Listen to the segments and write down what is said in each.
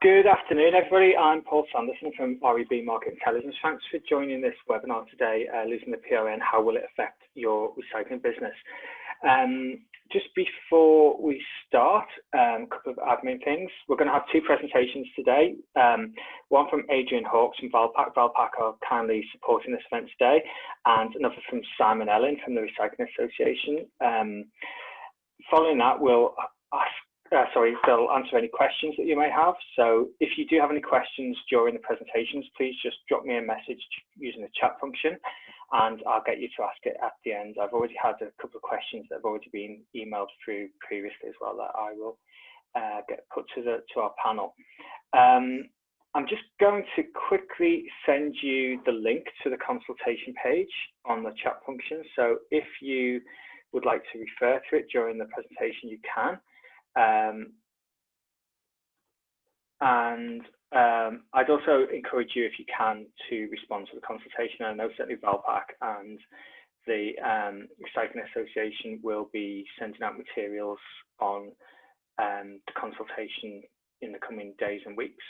Good afternoon, everybody. I'm Paul Sanderson from REB Market Intelligence. Thanks for joining this webinar today, Losing the PRN, How Will It Affect Your Recycling Business? Just before we start, a couple of admin things. We're going to have two presentations today, one from Adrian Hawkes from Valpak. Valpak are kindly supporting this event today, and another from Simon Ellin from the Recycling Association. Following that, they'll answer any questions that you may have. So if you do have any questions during the presentations, please just drop me a message using the chat function and I'll get you to ask it at the end. I've already had a couple of questions that have already been emailed through previously as well that I will get put to our panel. I'm just going to quickly send you the link to the consultation page on the chat function. So if you would like to refer to it during the presentation, you can. I'd also encourage you, if you can, to respond to the consultation. I know certainly Valpak and the Recycling Association will be sending out materials on the consultation in the coming days and weeks.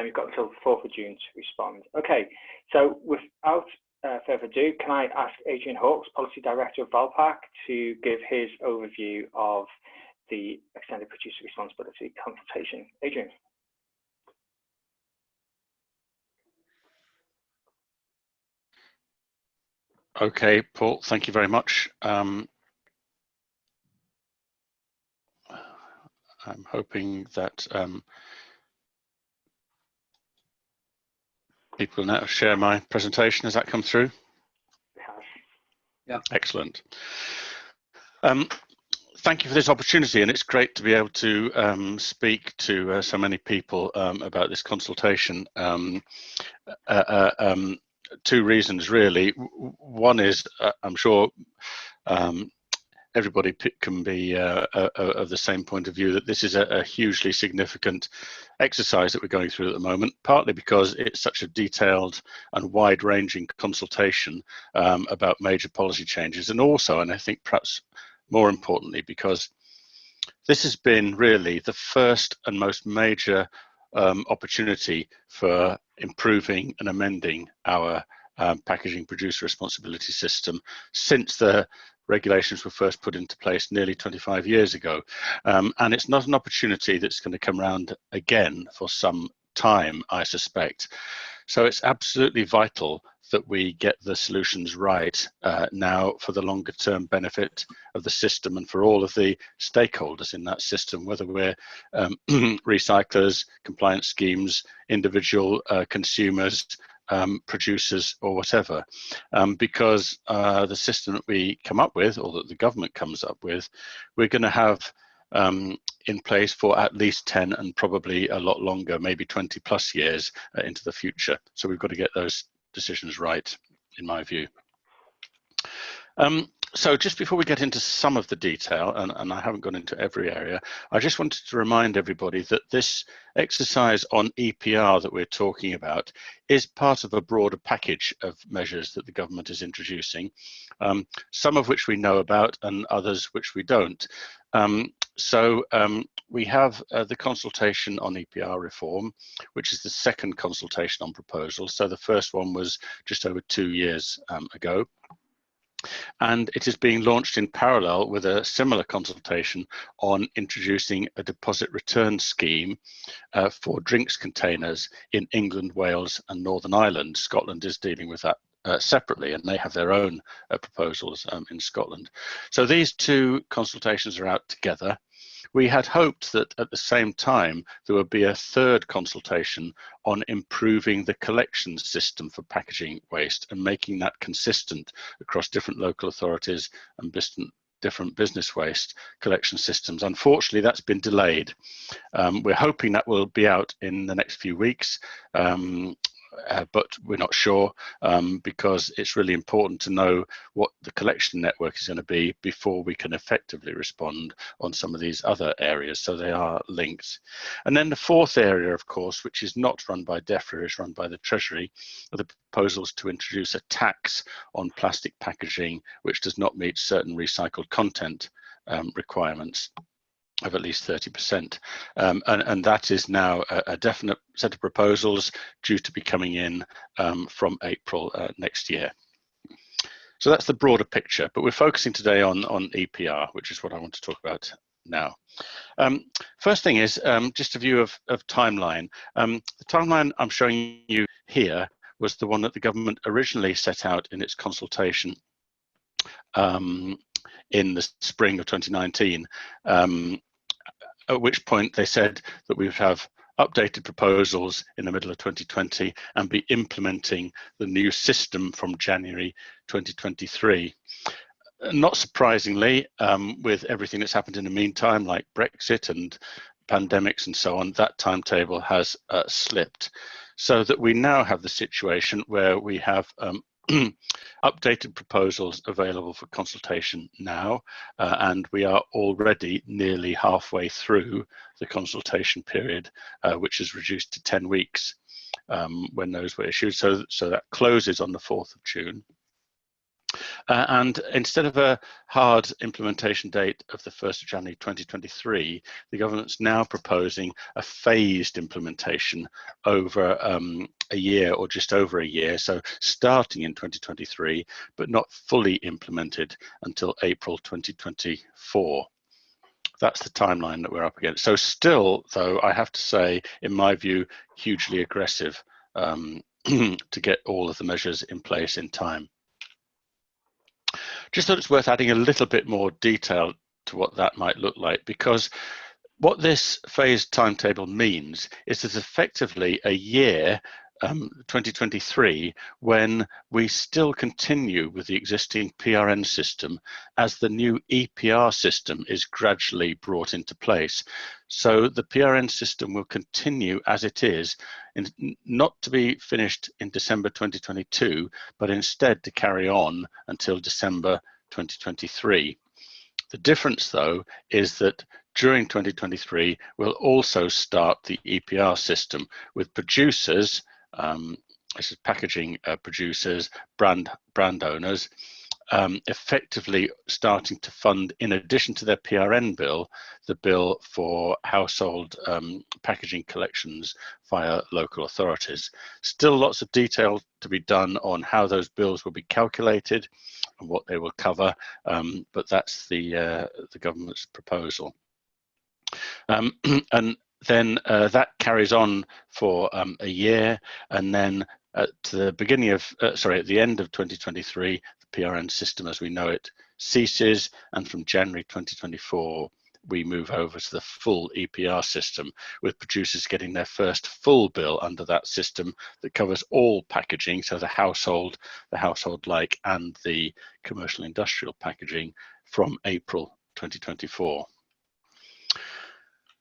You've got until the 4th of June to respond. Okay, so without further ado, can I ask Adrian Hawkes, Policy Director of Valpak, to give his overview of the Extended Producer Responsibility consultation. Adrian. Okay, Paul, thank you very much. I'm hoping that people now share my presentation. Has that come through? Yeah. Excellent. Thank you for this opportunity, and it's great to be able to speak to so many people about this consultation. Two reasons, really. One is, I'm sure everybody can be of the same point of view that this is a hugely significant exercise that we're going through at the moment, partly because it's such a detailed and wide-ranging consultation about major policy changes, and also, and I think perhaps more importantly, because this has been really the first and most major opportunity for improving and amending our packaging producer responsibility system since the regulations were first put into place nearly 25 years ago. And it's not an opportunity that's going to come around again for some time, I suspect. So it's absolutely vital that we get the solutions right now for the longer term benefit of the system and for all of the stakeholders in that system, whether we're recyclers, compliance schemes, individual consumers, producers or whatever, because the system that we come up with, or that the government comes up with, we're going to have in place for at least 10 and probably a lot longer, maybe 20 plus years into the future. So we've got to get those decisions right, in my view. So just before we get into some of the detail, and I haven't gone into every area, I just wanted to remind everybody that this exercise on EPR that we're talking about is part of a broader package of measures that the government is introducing, some of which we know about and others which we don't. We have the consultation on EPR reform, which is the second consultation on proposals. So the first one was just over 2 years ago. And it is being launched in parallel with a similar consultation on introducing a deposit return scheme for drinks containers in England, Wales and Northern Ireland. Scotland is dealing with that separately, and they have their own proposals in Scotland. So these two consultations are out together. We had hoped that at the same time there would be a third consultation on improving the collection system for packaging waste and making that consistent across different local authorities and different business waste collection systems. Unfortunately, that's been delayed. We're hoping that will be out in the next few weeks. But we're not sure because it's really important to know what the collection network is going to be before we can effectively respond on some of these other areas. So they are linked. And then the fourth area, of course, which is not run by DEFRA, is run by the Treasury, are the proposals to introduce a tax on plastic packaging which does not meet certain recycled content requirements. of at least 30%. And that is now a definite set of proposals due to be coming in from April next year. So that's the broader picture, but we're focusing today on EPR, which is what I want to talk about now. First thing is just a view of timeline. The timeline I'm showing you here was the one that the government originally set out in its consultation in the spring of 2019, at which point they said that we would have updated proposals in the middle of 2020 and be implementing the new system from January 2023. Not surprisingly, with everything that's happened in the meantime, like Brexit and pandemics and so on, that timetable has slipped. So that we now have the situation where we have updated proposals available for consultation now, and we are already nearly halfway through the consultation period, which is reduced to 10 weeks when those were issued. So that closes on the 4th of June. And instead of a hard implementation date of the 1st of January 2023, the government's now proposing a phased implementation over a year or just over a year, so starting in 2023, but not fully implemented until April 2024. That's the timeline that we're up against. So still, though, I have to say, in my view, hugely aggressive to get all of the measures in place in time. Just thought it's worth adding a little bit more detail to what that might look like, because what this phased timetable means is there's effectively a year, 2023, when we still continue with the existing PRN system as the new EPR system is gradually brought into place. So the PRN system will continue as it is, not to be finished in December 2022, but instead to carry on until December 2023. The difference, though, is that during 2023, we'll also start the EPR system with producers, this is packaging producers, brand owners, effectively starting to fund, in addition to their PRN bill, the bill for household packaging collections via local authorities. Still lots of detail to be done on how those bills will be calculated and what they will cover, but that's the government's proposal. And then that carries on for a year, and then at the beginning of, at the end of 2023, the PRN system as we know it ceases, and from January 2024, we move over to the full EPR system, with producers getting their first full bill under that system that covers all packaging, so the household-like and the commercial industrial packaging from April 2024.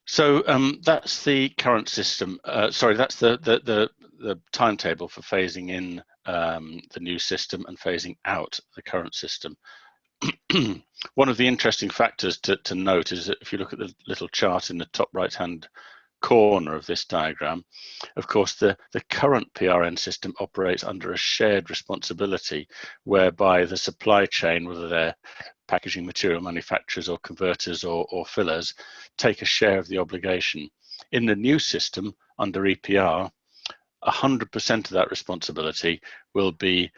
So that's the current system. That's the timetable for phasing in the new system and phasing out the current system. One of the interesting factors to note is that if you look at the little chart in the top right-hand corner of this diagram, of course, the current PRN system operates under a shared responsibility, whereby the supply chain, whether they're packaging material manufacturers or converters or fillers, take a share of the obligation. In the new system, under EPR, 100% of that responsibility will be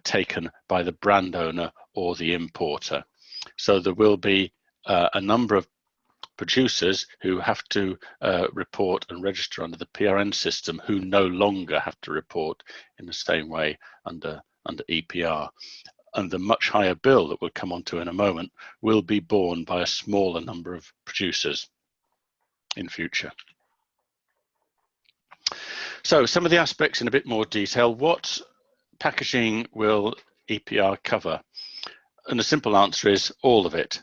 taken by the brand owner or the importer. So there will be a number of producers who have to report and register under the PRN system who no longer have to report in the same way under EPR. And the much higher bill that we'll come on to in a moment will be borne by a smaller number of producers in future. So some of the aspects in a bit more detail. What packaging will EPR cover? And the simple answer is all of it.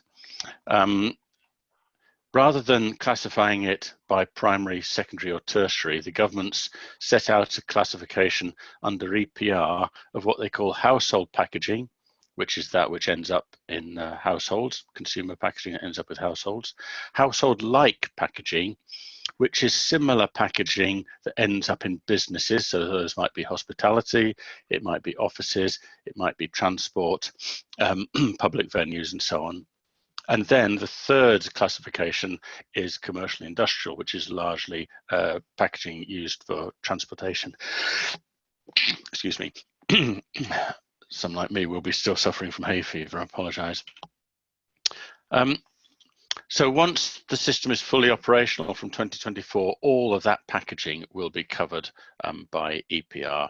Rather than classifying it by primary, secondary or tertiary, the government's set out a classification under EPR of what they call household packaging, which is that which ends up in households, consumer packaging that ends up with households. Household-like packaging, which is similar packaging that ends up in businesses. So those might be hospitality, it might be offices, it might be transport, public venues and so on. And then the third classification is commercial industrial, which is largely packaging used for transportation. Excuse me. Some like me will be still suffering from hay fever, I apologise. So once the system is fully operational from 2024, all of that packaging will be covered by EPR,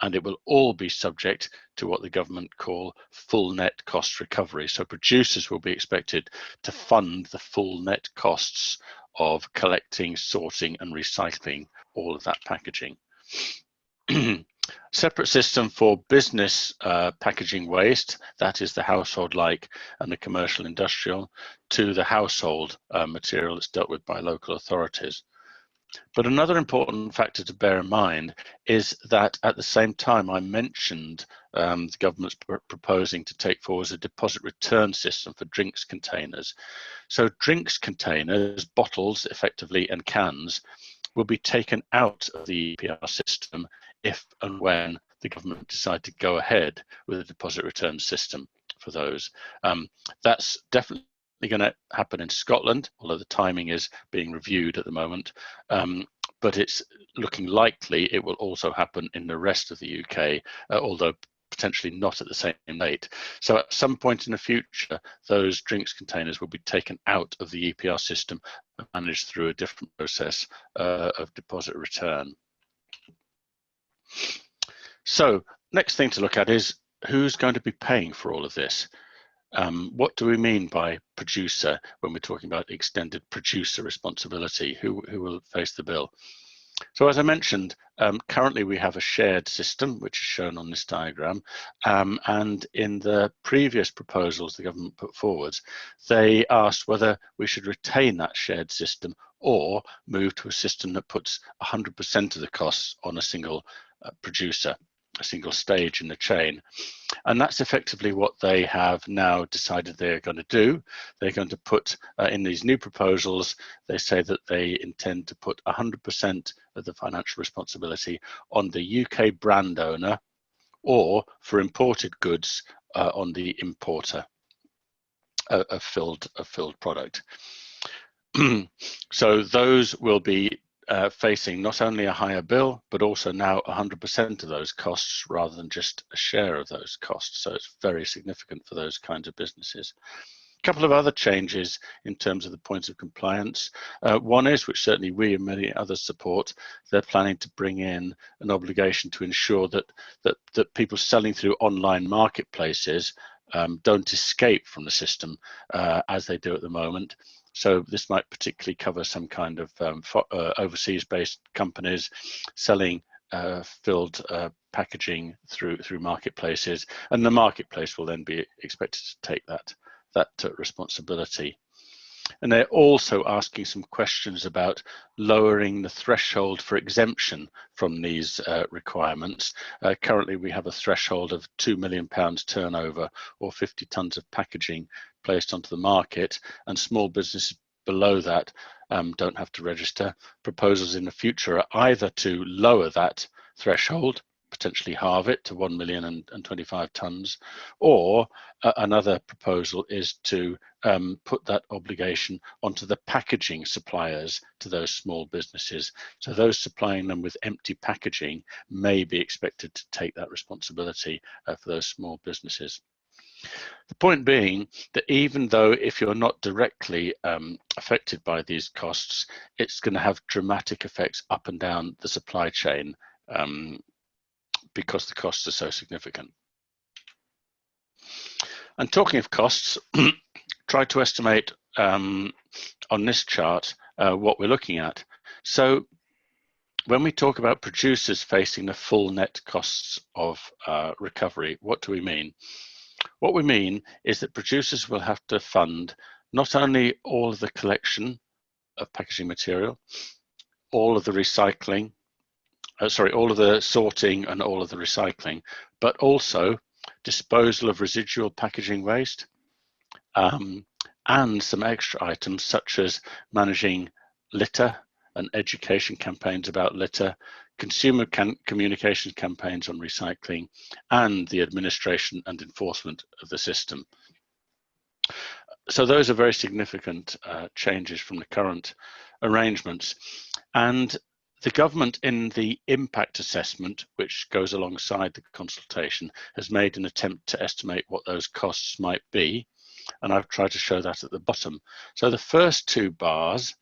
and it will all be subject to what the government call full net cost recovery. So producers will be expected to fund the full net costs of collecting, sorting and recycling all of that packaging. Separate system for business packaging waste, that is the household like and the commercial industrial, to the household material that's dealt with by local authorities. But another important factor to bear in mind is that at the same time I mentioned the government's proposing to take forward a deposit return system for drinks containers. So drinks containers, bottles effectively and cans will be taken out of the EPR system if and when the government decide to go ahead with a deposit return system for those. That's definitely going to happen in Scotland, although the timing is being reviewed at the moment. But it's looking likely it will also happen in the rest of the UK, although potentially not at the same date. So at some point in the future, those drinks containers will be taken out of the EPR system and managed through a different process of deposit return. So next thing to look at is who's going to be paying for all of this? What do we mean by producer when we're talking about extended producer responsibility? Who will face the bill? So as I mentioned, currently we have a shared system, which is shown on this diagram. And in the previous proposals the government put forward, they asked whether we should retain that shared system or move to a system that puts 100% of the costs on a single producer, a single stage in the chain. And that's effectively what they have now decided they're going to do. They're going to put in these new proposals, they say that they intend to put 100% of the financial responsibility on the UK brand owner, or for imported goods on the importer of filled product. So those will be facing not only a higher bill, but also now 100% of those costs rather than just a share of those costs. So it's very significant for those kinds of businesses. A couple of other changes in terms of the points of compliance. One is, which certainly we and many others support, they're planning to bring in an obligation to ensure that people selling through online marketplaces don't escape from the system as they do at the moment. So this might particularly cover some kind of overseas-based companies selling filled packaging through marketplaces, and the marketplace will then be expected to take that responsibility. And they're also asking some questions about lowering the threshold for exemption from these requirements. Currently, we have a threshold of £2 million turnover or 50 tonnes of packaging placed onto the market, and small businesses below that don't have to register. Proposals in the future are either to lower that threshold, potentially halve it to 1,025 tonnes, or another proposal is to put that obligation onto the packaging suppliers to those small businesses. So those supplying them with empty packaging may be expected to take that responsibility for those small businesses. The point being that even though if you're not directly affected by these costs, it's going to have dramatic effects up and down the supply chain because the costs are so significant. And talking of costs, try to estimate on this chart what we're looking at. So when we talk about producers facing the full net costs of recovery, what do we mean? What we mean is that producers will have to fund not only all of the collection of packaging material, all of the recycling, all of the sorting and all of the recycling, but also disposal of residual packaging waste and some extra items such as managing litter and education campaigns about litter, consumer communication campaigns on recycling, and the administration and enforcement of the system. So those are very significant changes from the current arrangements. And the government, in the impact assessment, which goes alongside the consultation, has made an attempt to estimate what those costs might be. And I've tried to show that at the bottom. So the first two bars,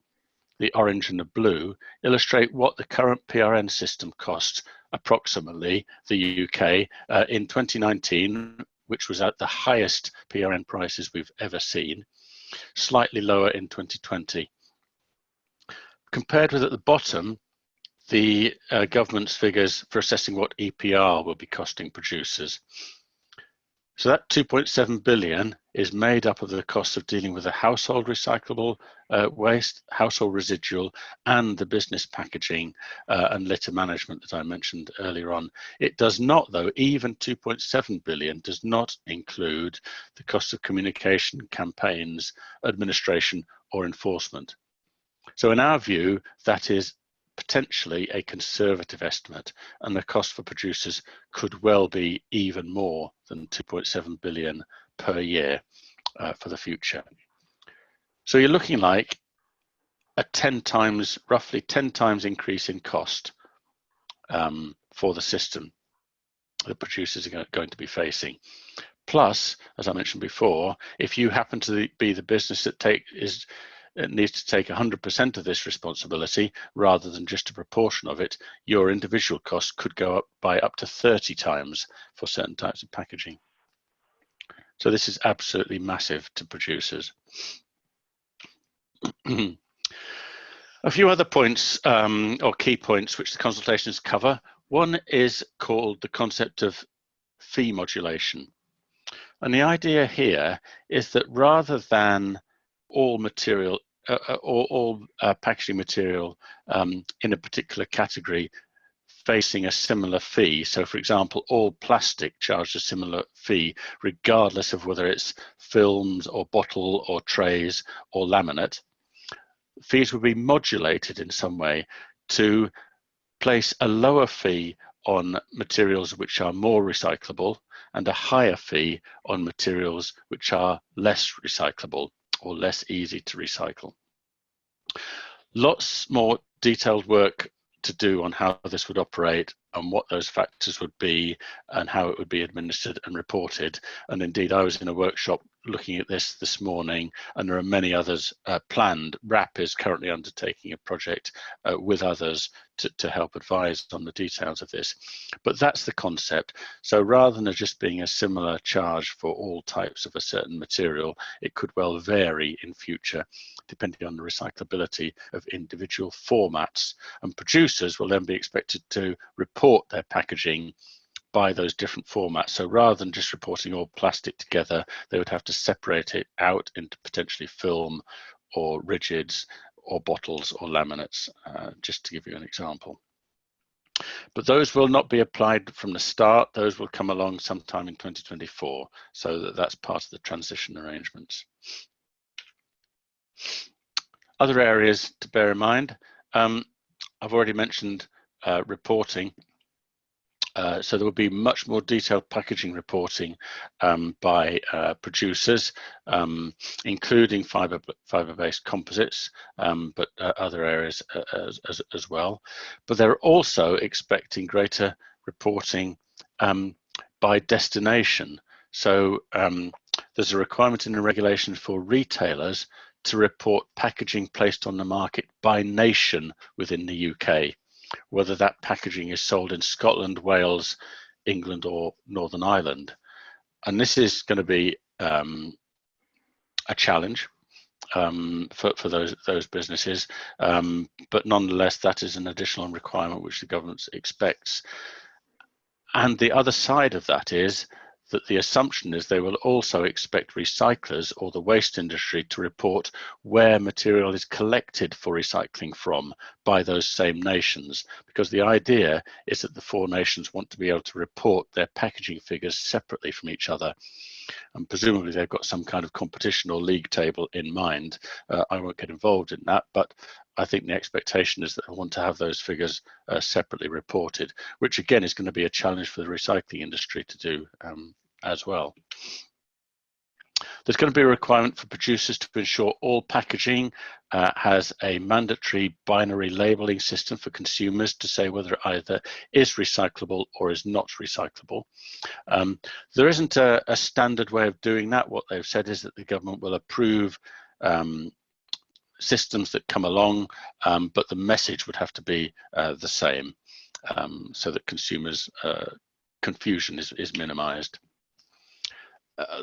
the orange and the blue, illustrate what the current PRN system costs approximately the UK in 2019, which was at the highest PRN prices we've ever seen, slightly lower in 2020. Compared with at the bottom, the government's figures for assessing what EPR will be costing producers. So that 2.7 billion is made up of the costs of dealing with the household recyclable waste, household residual, and the business packaging and litter management that I mentioned earlier on. It does not, though, even 2.7 billion does not include the cost of communication, campaigns, administration, or enforcement. So in our view, that is potentially a conservative estimate, and the cost for producers could well be even more than 2.7 billion per year for the future. So you're looking like a 10 times, roughly 10 times increase in cost for the system that producers are going to be facing. Plus, as I mentioned before, if you happen to be the business that needs to take 100% of this responsibility rather than just a proportion of it, your individual costs could go up by up to 30 times for certain types of packaging. So this is absolutely massive to producers. A few other points or key points which the consultations cover. One is called the concept of fee modulation. And the idea here is that rather than all material, all packaging material in a particular category facing a similar fee, so for example, all plastic charged a similar fee, regardless of whether it's films or bottle or trays or laminate, fees would be modulated in some way to place a lower fee on materials which are more recyclable and a higher fee on materials which are less recyclable or less easy to recycle. Lots more detailed work to do on how this would operate and what those factors would be and how it would be administered and reported. And indeed, I was in a workshop looking at this morning, and there are many others planned. RAP is currently undertaking a project with others to help advise on the details of this. But that's the concept. So rather than just being a similar charge for all types of a certain material, it could well vary in future depending on the recyclability of individual formats. And producers will then be expected to report their packaging by those different formats. So rather than just reporting all plastic together, they would have to separate it out into potentially film or rigids or bottles or laminates, just to give you an example. But those will not be applied from the start. Those will come along sometime in 2024. So that's part of the transition arrangements. Other areas to bear in mind, I've already mentioned reporting. So there will be much more detailed packaging reporting by producers, including fiber-based composites, but other areas as well. But they're also expecting greater reporting by destination. So there's a requirement in the regulation for retailers to report packaging placed on the market by nation within the UK, whether that packaging is sold in Scotland, Wales, England, or Northern Ireland. And this is going to be a challenge for those businesses, but nonetheless, that is an additional requirement which the government expects. And the other side of that is that the assumption is they will also expect recyclers or the waste industry to report where material is collected for recycling from by those same nations, because the idea is that the four nations want to be able to report their packaging figures separately from each other. And presumably they've got some kind of competition or league table in mind. I won't get involved in that, but I think the expectation is that they want to have those figures separately reported, which again is going to be a challenge for the recycling industry to do as well. There's going to be a requirement for producers to ensure all packaging has a mandatory binary labeling system for consumers to say whether it either is recyclable or is not recyclable. There isn't a standard way of doing that. What they've said is that the government will approve systems that come along, but the message would have to be the same, so that consumers' confusion is minimized.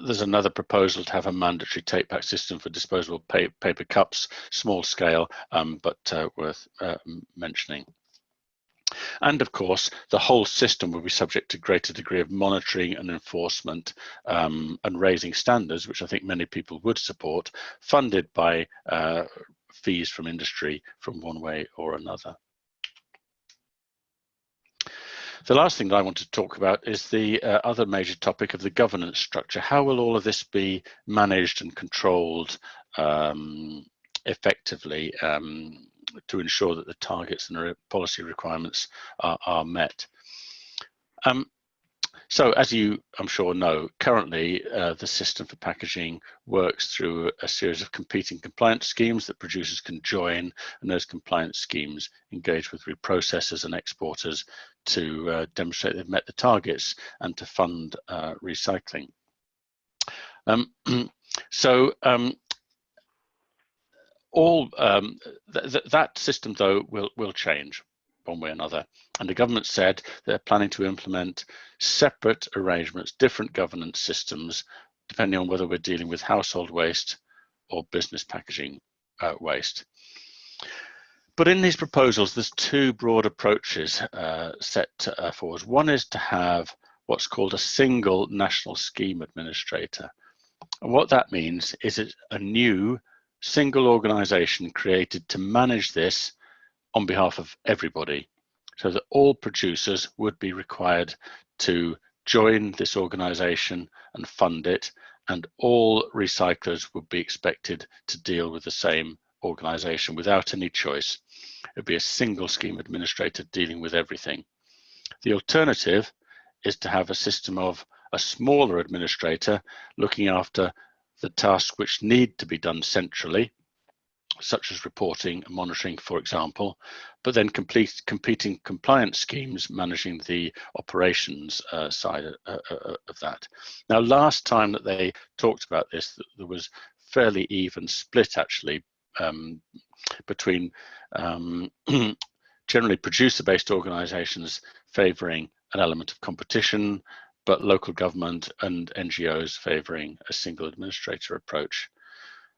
There's another proposal to have a mandatory take-back system for disposable paper cups, small scale, but worth mentioning. And of course, the whole system will be subject to greater degree of monitoring and enforcement, and raising standards, which I think many people would support, funded by fees from industry from one way or another. The last thing that I want to talk about is the other major topic of the governance structure. How will all of this be managed and controlled effectively to ensure that the targets and policy requirements are met? So as you, I'm sure, know, currently the system for packaging works through a series of competing compliance schemes that producers can join, and those compliance schemes engage with reprocessors and exporters to demonstrate they've met the targets and to fund recycling. That system, though, will change one way or another. And the government said they're planning to implement separate arrangements, different governance systems, depending on whether we're dealing with household waste or business packaging waste. But in these proposals, there's two broad approaches set forward. One is to have what's called a single national scheme administrator. And what that means is it's a new single organization created to manage this on behalf of everybody, so that all producers would be required to join this organization and fund it, and all recyclers would be expected to deal with the same organization without any choice. It would be a single scheme administrator dealing with everything. The alternative is to have a system of a smaller administrator looking after the tasks which need to be done centrally, such as reporting and monitoring, for example, but then competing compliance schemes managing the operations side of that. Now, last time that they talked about this, there was fairly even split, actually, between generally producer-based organisations favouring an element of competition, but local government and NGOs favouring a single administrator approach.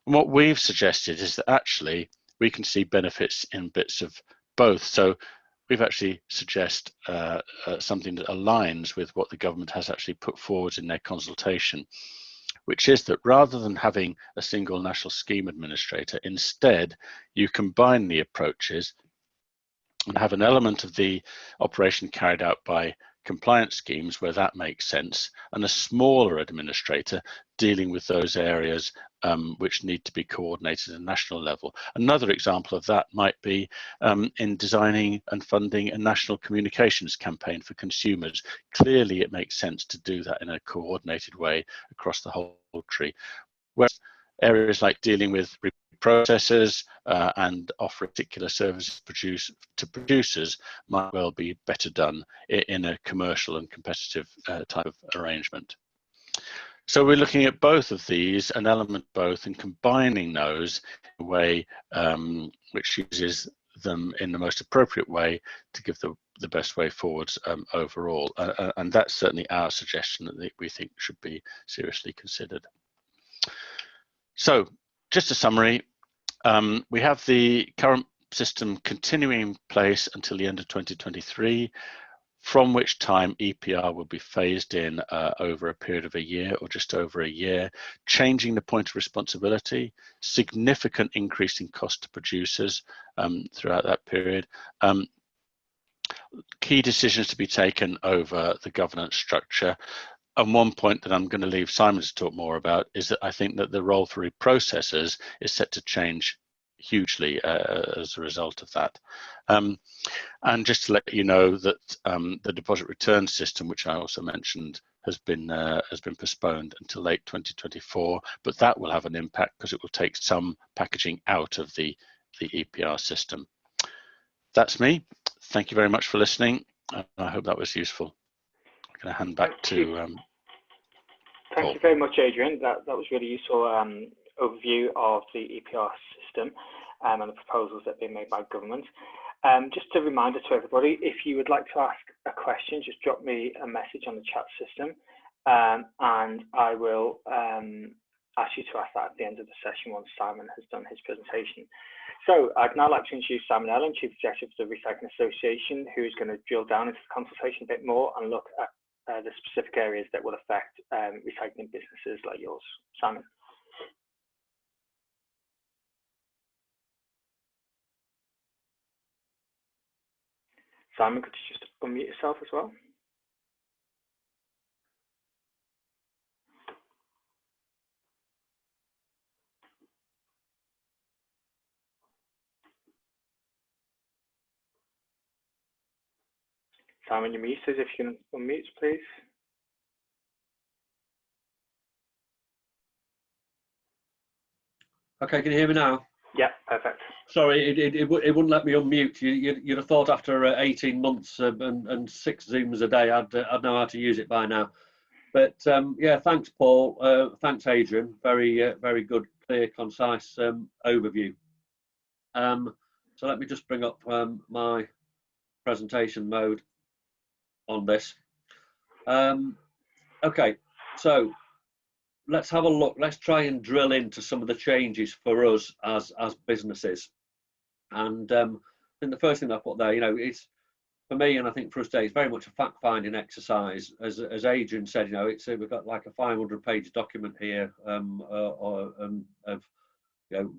And what we've suggested is that actually we can see benefits in bits of both. So we've actually suggest something that aligns with what the government has actually put forward in their consultation, which is that rather than having a single national scheme administrator, instead you combine the approaches and have an element of the operation carried out by compliance schemes where that makes sense, and a smaller administrator dealing with those areas which need to be coordinated at a national level. Another example of that might be in designing and funding a national communications campaign for consumers. Clearly, it makes sense to do that in a coordinated way across the whole country. Whereas areas like dealing with reprocessors and offering particular services to producers might well be better done in a commercial and competitive type of arrangement. So we're looking at both of these, an element of both, and combining those in a way which uses them in the most appropriate way to give the best way forwards overall. And that's certainly our suggestion that we think should be seriously considered. So just a summary, we have the current system continuing in place until the end of 2023, from which time EPR will be phased in over a period of a year or just over a year, changing the point of responsibility, significant increase in cost to producers throughout that period. Key decisions to be taken over the governance structure. And one point that I'm going to leave Simon to talk more about is that I think that the role for reprocessors is set to change hugely as a result of that. And just to let you know that the deposit return system, which I also mentioned, has been postponed until late 2024, but that will have an impact because it will take some packaging out of the EPR system. That's me. Thank you very much for listening. I hope that was useful. I'm going to hand back to Thank you very much, Adrian. That was really useful overview of the EPR system and the proposals that have been made by government. Just a reminder to everybody, if you would like to ask a question, just drop me a message on the chat system, and I will ask you to ask that at the end of the session once Simon has done his presentation. So I'd now like to introduce Simon Ellin, Chief Executive of the Recycling Association, who's going to drill down into the consultation a bit more and look at the specific areas that will affect recycling businesses like yours. Simon. Simon, could you just unmute yourself as well? Simon, you're muted. If you can unmute, please. Okay, can you hear me now? Yeah, perfect. Sorry, it wouldn't let me unmute. You'd have thought after 18 months and 6 Zooms a day, I'd know how to use it by now. But yeah, thanks, Paul. Thanks, Adrian. Very good, clear, concise overview. So let me just bring up my presentation mode on this. Okay, so let's have a look. Let's try and drill into some of the changes for us as businesses. And I think the first thing I put there, it's for me, and I think for us today, it's very much a fact-finding exercise. As Adrian said, we've got like a 500-page document here of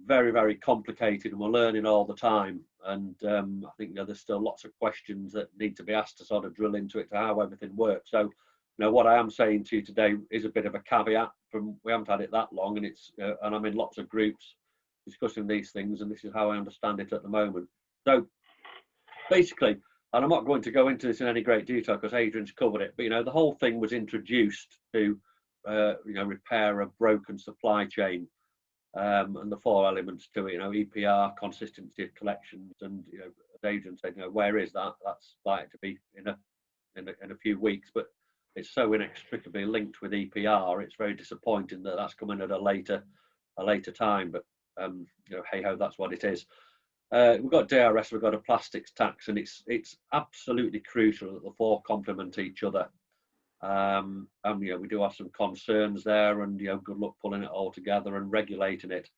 very, very complicated, and we're learning all the time. And I think there's still lots of questions that need to be asked to sort of drill into it to how everything works. So what I am saying to you today is a bit of a caveat. We haven't had it that long, and and I'm in lots of groups discussing these things, and this is how I understand it at the moment. So basically, and I'm not going to go into this in any great detail because Adrian's covered it, but the whole thing was introduced to repair a broken supply chain, and the 4 elements to it, EPR, consistency of collections, and as Adrian said, where is that? That's likely to be in a few weeks, but it's so inextricably linked with EPR. It's very disappointing that that's coming at a later time, but hey ho, that's what it is. We've got DRS, we've got a plastics tax, and it's absolutely crucial that the 4 complement each other. And we do have some concerns there, and good luck pulling it all together and regulating it.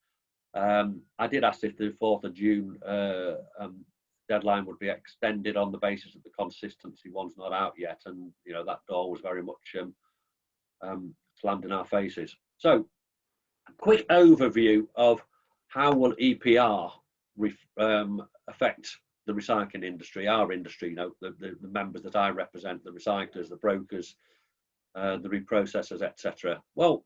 I did ask if the 4th of June deadline would be extended on the basis that the consistency one's not out yet, and that door was very much slammed in our faces. So a quick overview of how will EPR affect the recycling industry, our industry, the members that I represent, the recyclers, the brokers, the reprocessors, etc. Well,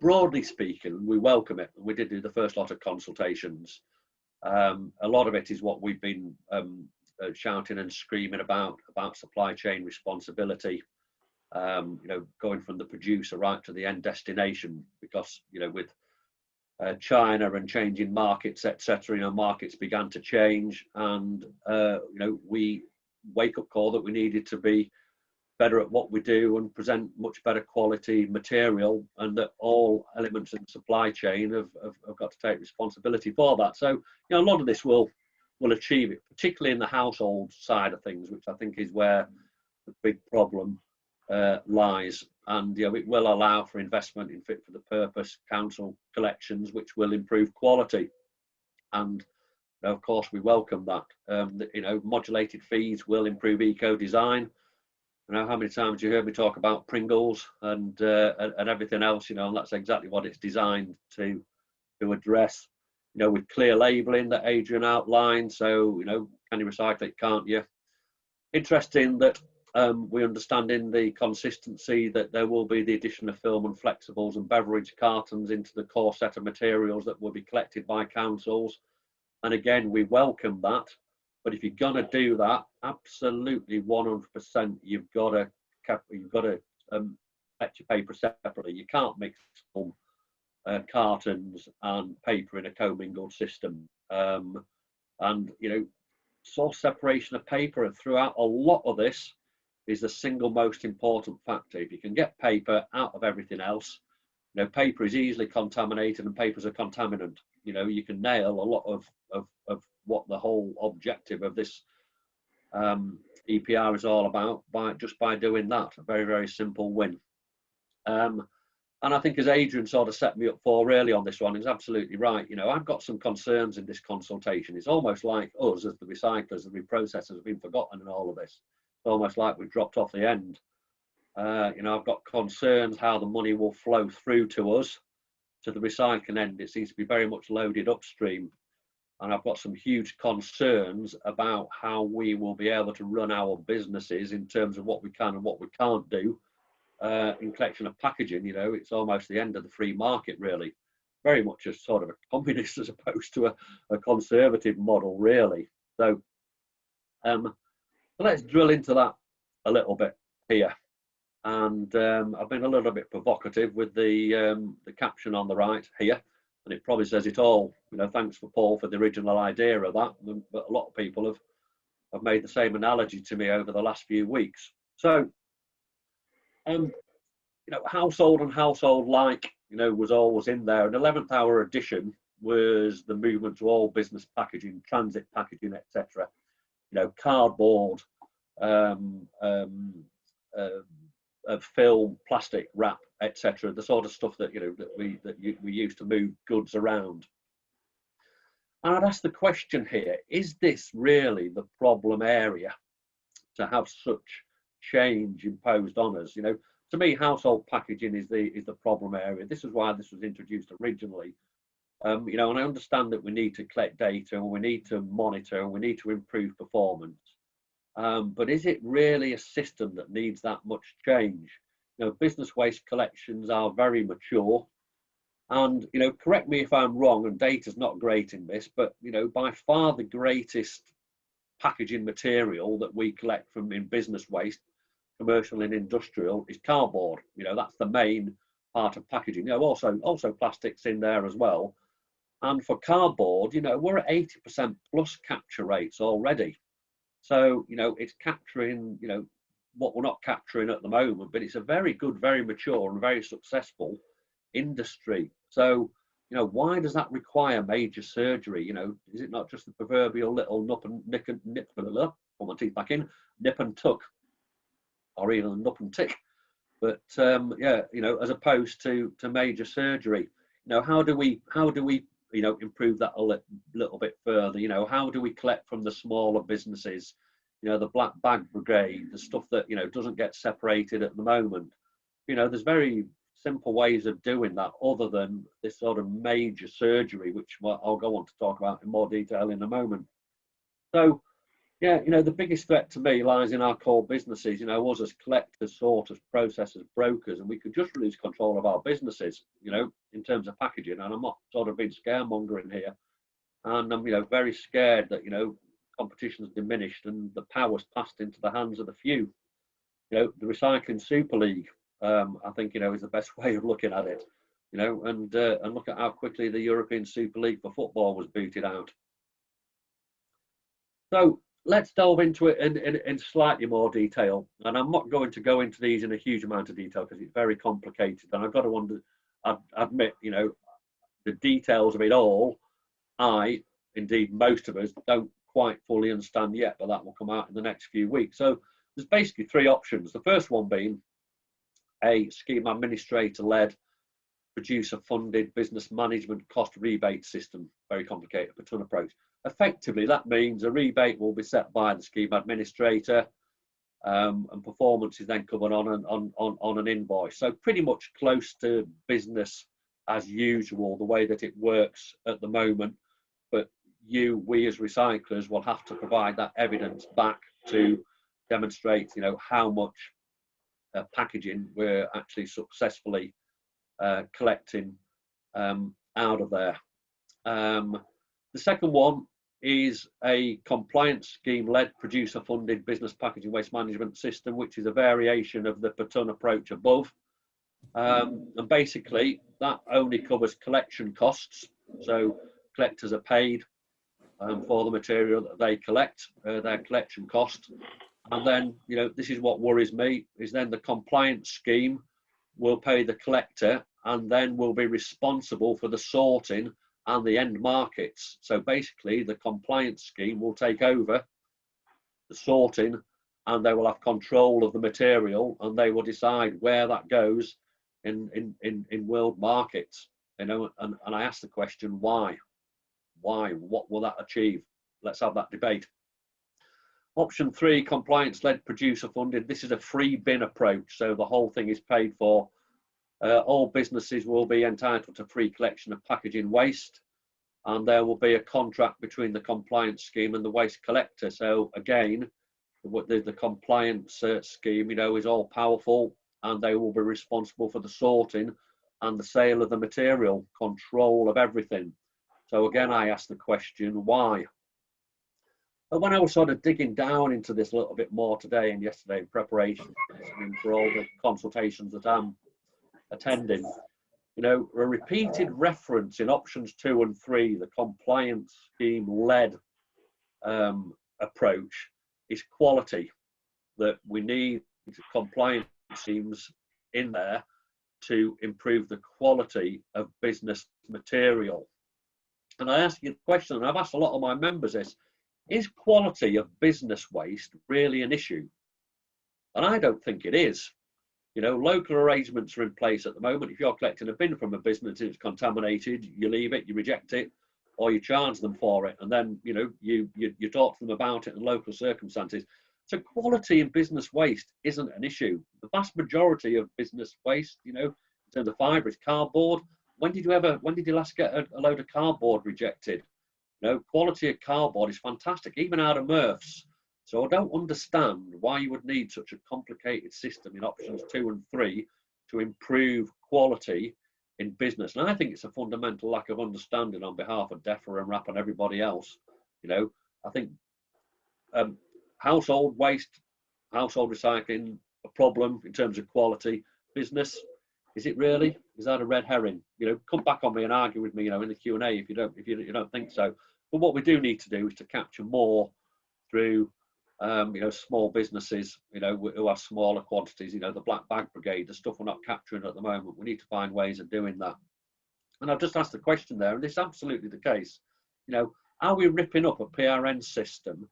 broadly speaking, we welcome it. We did do the first lot of consultations. A lot of it is what we've been shouting and screaming about supply chain responsibility, going from the producer right to the end destination, because with China and changing markets, etc. Markets began to change, and we wake up call that we needed to be better at what we do and present much better quality material, and that all elements in the supply chain have got to take responsibility for that. So a lot of this will achieve it, particularly in the household side of things, which I think is where the big problem lies. And it will allow for investment in fit for the purpose council collections, which will improve quality. And of course we welcome that. Modulated fees will improve eco design. How many times you heard me talk about Pringles and everything else, and that's exactly what it's designed to address. With clear labelling that Adrian outlined. So can you recycle it? Can't you? Interesting that we understand in the consistency that there will be the addition of film and flexibles and beverage cartons into the core set of materials that will be collected by councils. And again, we welcome that. But if you're going to do that, absolutely 100%, you've got to collect your paper separately. You can't mix cartons and paper in a commingled system. And source separation of paper, and throughout a lot of this, is the single most important factor. If you can get paper out of everything else, paper is easily contaminated, and paper is a contaminant. You can nail a lot of what the whole objective of this EPR is all about by doing that. A very, very simple win. And I think, as Adrian sort of set me up for really on this one, he's absolutely right. I've got some concerns in this consultation. It's almost like us as the recyclers, the reprocessors, have been forgotten in all of this. It's almost like we've dropped off the end. I've got concerns how the money will flow through to us, to the recycling end. It seems to be very much loaded upstream. And I've got some huge concerns about how we will be able to run our businesses in terms of what we can and what we can't do. In collection of packaging, it's almost the end of the free market, really. Very much a sort of a communist as opposed to a conservative model, really. So let's drill into that a little bit here. And I've been a little bit provocative with the caption on the right here, and it probably says it all. Thanks for Paul for the original idea of that, but a lot of people have made the same analogy to me over the last few weeks. So household and household-like, was always in there. An 11th hour edition was the movement to all business packaging, transit packaging, etc. Cardboard, film, plastic wrap, etc. The sort of stuff that we use to move goods around. And I'd ask the question here: is this really the problem area to have such change imposed on us? To me, household packaging is the problem area. This is why this was introduced originally. And I understand that we need to collect data, and we need to monitor, and we need to improve performance. But is it really a system that needs that much change? Business waste collections are very mature, and correct me if I'm wrong, and data's not great in this, but by far the greatest packaging material that we collect from in business waste, commercial and industrial, is cardboard. That's the main part of packaging. Also plastics in there as well. And for cardboard, we're at 80% plus capture rates already. So it's capturing what we're not capturing at the moment, but it's a very good, very mature and very successful industry. So why does that require major surgery? Is it not just the proverbial little nip and tuck, or even a nup and tick? But as opposed to major surgery, how do we improve that a little bit further? How do we collect from the smaller businesses? The black bag brigade, the stuff that doesn't get separated at the moment. There's very simple ways of doing that, other than this sort of major surgery, which I'll go on to talk about in more detail in a moment. So the biggest threat to me lies in our core businesses, us as collectors, sorters, processors, brokers, and we could just lose control of our businesses, in terms of packaging. And I'm not sort of being scaremongering here. And I'm, very scared that, competition's diminished and the power's passed into the hands of the few. The recycling super league, I think, is the best way of looking at it, and look at how quickly the European Super League for football was booted out. So let's delve into it in slightly more detail. And I'm not going to go into these in a huge amount of detail because it's very complicated. And I've got to admit, the details of it all, indeed most of us, don't quite fully understand yet, but that will come out in the next few weeks. So there's basically three options. The first one being a scheme administrator-led, producer-funded business management cost rebate system. Very complicated, per ton approach. Effectively, that means a rebate will be set by the scheme administrator, and performance is then covered on an invoice. So pretty much close to business as usual, the way that it works at the moment. But we as recyclers will have to provide that evidence back to demonstrate, how much packaging we're actually successfully collecting out of there. The second one is a compliance scheme-led producer-funded business packaging waste management system, which is a variation of the per ton approach above. And basically, that only covers collection costs. So collectors are paid for the material that they collect, their collection cost. And then, you know, this is what worries me, is then the compliance scheme will pay the collector and then will be responsible for the sorting and the end markets. So basically, the compliance scheme will take over the sorting and they will have control of the material and they will decide where that goes in world markets. You know, and I ask the question, why? Why? What will that achieve? Let's have that debate. Option 3, compliance-led producer-funded. This is a free bin approach, so the whole thing is paid for. All businesses will be entitled to free collection of packaging waste, and there will be a contract between the compliance scheme and the waste collector. So again, the compliance scheme, you know, is all powerful, and they will be responsible for the sorting and the sale of the material, control of everything. So again, I ask the question, why? But when I was sort of digging down into this a little bit more today and yesterday in preparation for all the consultations that I'm attending, you know, a repeated reference in options 2 and 3, the compliance scheme-led approach, is quality. That we need compliance schemes in there to improve the quality of business material. And I ask you the question, and I've asked a lot of my members this, is quality of business waste really an issue? And I don't think it is. You know, local arrangements are in place at the moment. If you're collecting a bin from a business and it's contaminated, you leave it, you reject it, or you charge them for it. And then, you know, you talk to them about it in local circumstances. So quality in business waste isn't an issue. The vast majority of business waste, you know, in terms of fibre, is cardboard. When did you last get a load of cardboard rejected? You know, quality of cardboard is fantastic, even out of MRFs. So I don't understand why you would need such a complicated system in options 2 and 3 to improve quality in business. And I think it's a fundamental lack of understanding on behalf of DEFRA and RAP and everybody else. You know, I think household waste, household recycling, a problem in terms of quality. Business, is it really? Is that a red herring? You know, come back on me and argue with me, you know, in the Q&A if you don't think so. But what we do need to do is to capture more through, you know, small businesses, you know, who have smaller quantities. You know, the black bag brigade, the stuff we're not capturing at the moment. We need to find ways of doing that. And I've just asked the question there, and it's absolutely the case. You know, are we ripping up a PRN system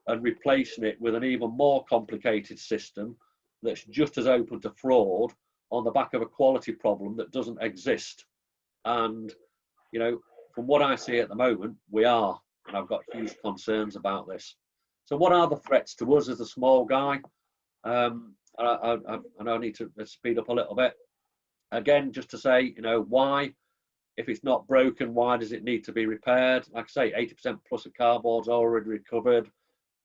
and replacing it with an even more complicated system that's just as open to fraud on the back of a quality problem that doesn't exist? And, you know, from what I see at the moment, we are, and I've got huge concerns about this. So what are the threats to us as a small guy? I need to speed up a little bit. Again, just to say, you know, why, if it's not broken, why does it need to be repaired? Like I say, 80% plus of cardboard's already recovered.